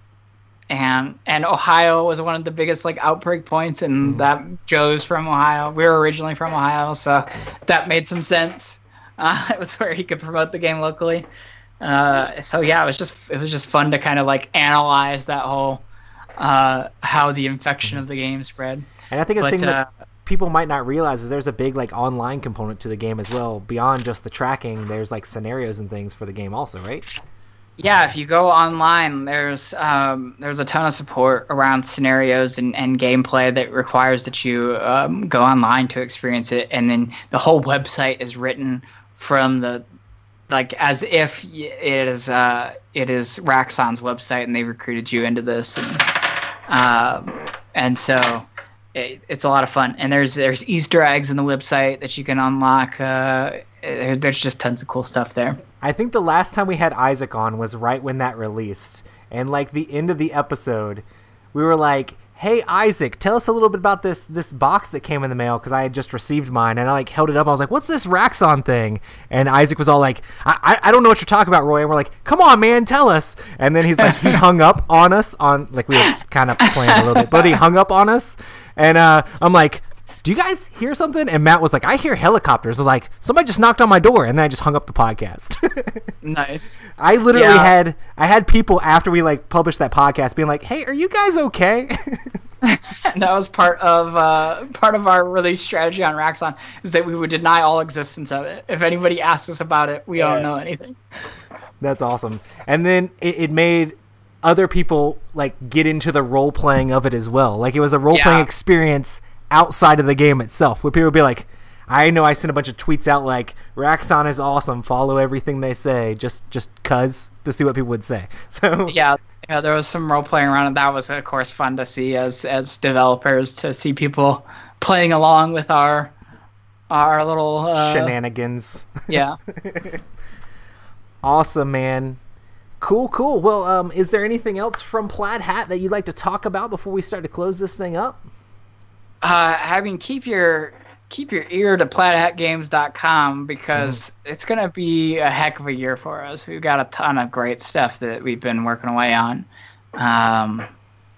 B: Ohio was one of the biggest like outbreak points, and that Joe's from Ohio. We were originally from Ohio, so that made some sense. It was where he could promote the game locally. So yeah, it was just fun to kind of like analyze that whole how the infection of the game spread.
C: And I think the thing that people might not realize is there's a big like online component to the game as well. Beyond just the tracking, there's like scenarios and things for the game also, right?
B: Yeah, if you go online, there's a ton of support around scenarios and gameplay that requires that you go online to experience it, and then the whole website is written from the like as if it is Raxon's website and they recruited you into this, and so. It's a lot of fun, and there's Easter eggs in the website that you can unlock. There's just tons of cool stuff there.
C: I think the last time we had Isaac on was right when that released, and like the end of the episode, we were like, "Hey Isaac, tell us a little bit about this box that came in the mail," because I had just received mine, and I like held it up. I was like, "What's this Raxon thing?" And Isaac was all like, "I don't know what you're talking about, Roy." And we're like, "Come on, man, tell us." And then he's like, he hung up on us on like we were kind of playing a little bit, but he hung up on us. And I'm like, "Do you guys hear something?" And Matt was like, "I hear helicopters." I was like, "Somebody just knocked on my door," and then I just hung up the podcast.
B: Nice.
C: I literally had people after we like published that podcast being like, "Hey, are you guys okay?"
B: That was part of our release strategy on Raxon, is that we would deny all existence of it. If anybody asks us about it, we don't know anything.
C: That's awesome. And then it made other people like get into the role playing of it as well. Like, it was a role playing experience outside of the game itself, where people would be like, I know I sent a bunch of tweets out like, Raxon is awesome, follow everything they say, just cuz, to see what people would say. So
B: yeah, there was some role playing around, and that was of course fun to see as developers, to see people playing along with our little
C: shenanigans.
B: Yeah.
C: Awesome, man. Cool. Well, is there anything else from Plaid Hat that you'd like to talk about before we start to close this thing up?
B: Keep your ear to plaidhatgames.com, because it's going to be a heck of a year for us. We've got a ton of great stuff that we've been working away on.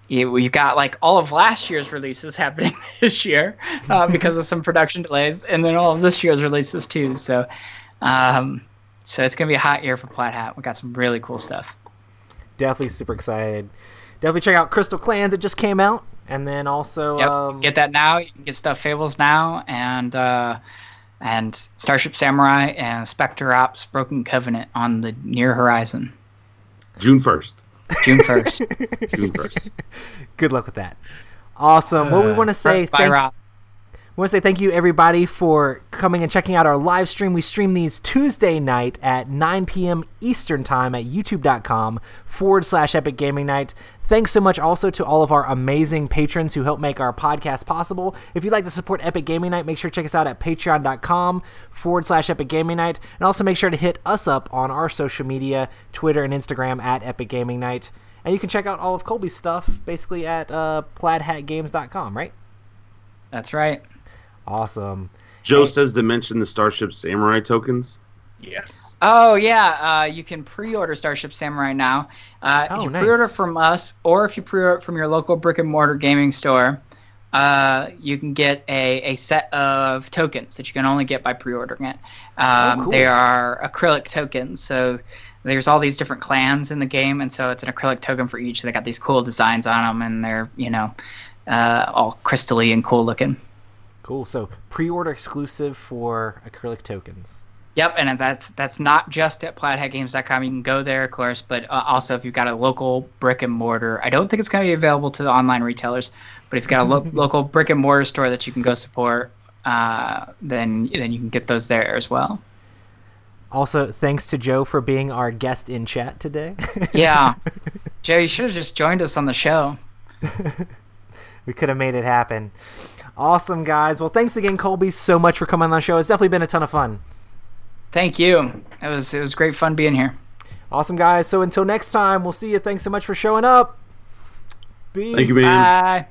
B: We've got like all of last year's releases happening this year because of some production delays, and then all of this year's releases too. So So it's gonna be a hot year for Plaid Hat. We got some really cool stuff.
C: Definitely super excited. Definitely check out Crystal Clans. It just came out, and then also
B: get that now. You can get Stuff Fables now, and Starship Samurai and Spectre Ops Broken Covenant on the near horizon.
A: June 1st.
B: June 1st.
A: June 1st.
C: Good luck with that. Awesome. Well, we want to say thank you, everybody, for coming and checking out our live stream. We stream these Tuesday night at 9 p.m. Eastern Time at youtube.com/Epic Gaming Night. Thanks so much also to all of our amazing patrons who help make our podcast possible. If you'd like to support Epic Gaming Night, make sure to check us out at patreon.com/Epic Gaming Night. And also make sure to hit us up on our social media, Twitter and Instagram at Epic Gaming Night. And you can check out all of Colby's stuff basically at plaidhatgames.com, right?
B: That's right.
C: Awesome.
A: Joe says to mention the Starship Samurai tokens.
D: Yes.
B: Oh, yeah. You can pre-order Starship Samurai now. If you pre-order from us, or if you pre-order from your local brick-and-mortar gaming store, you can get a set of tokens that you can only get by pre-ordering it.
C: Cool.
B: They are acrylic tokens, so there's all these different clans in the game, and so it's an acrylic token for each. They got these cool designs on them, and they're, all crystally and cool looking.
C: Cool. So pre-order exclusive for acrylic tokens.
B: Yep, and that's not just at plaidhatgames.com. You can go there, of course, but also if you've got a local brick and mortar, I don't think it's going to be available to the online retailers, but if you've got a local brick and mortar store that you can go support, then you can get those there as well.
C: Also, thanks to Joe for being our guest in chat today.
B: Yeah, Joe, you should have just joined us on the show.
C: We could have made it happen. Awesome, guys. Well, thanks again, Colby, so much for coming on the show. It's definitely been a ton of fun.
B: Thank you. It was great fun being here.
C: Awesome, guys. So until next time, we'll see you. Thanks so much for showing up. Peace.
A: Thank you, man.
B: Bye.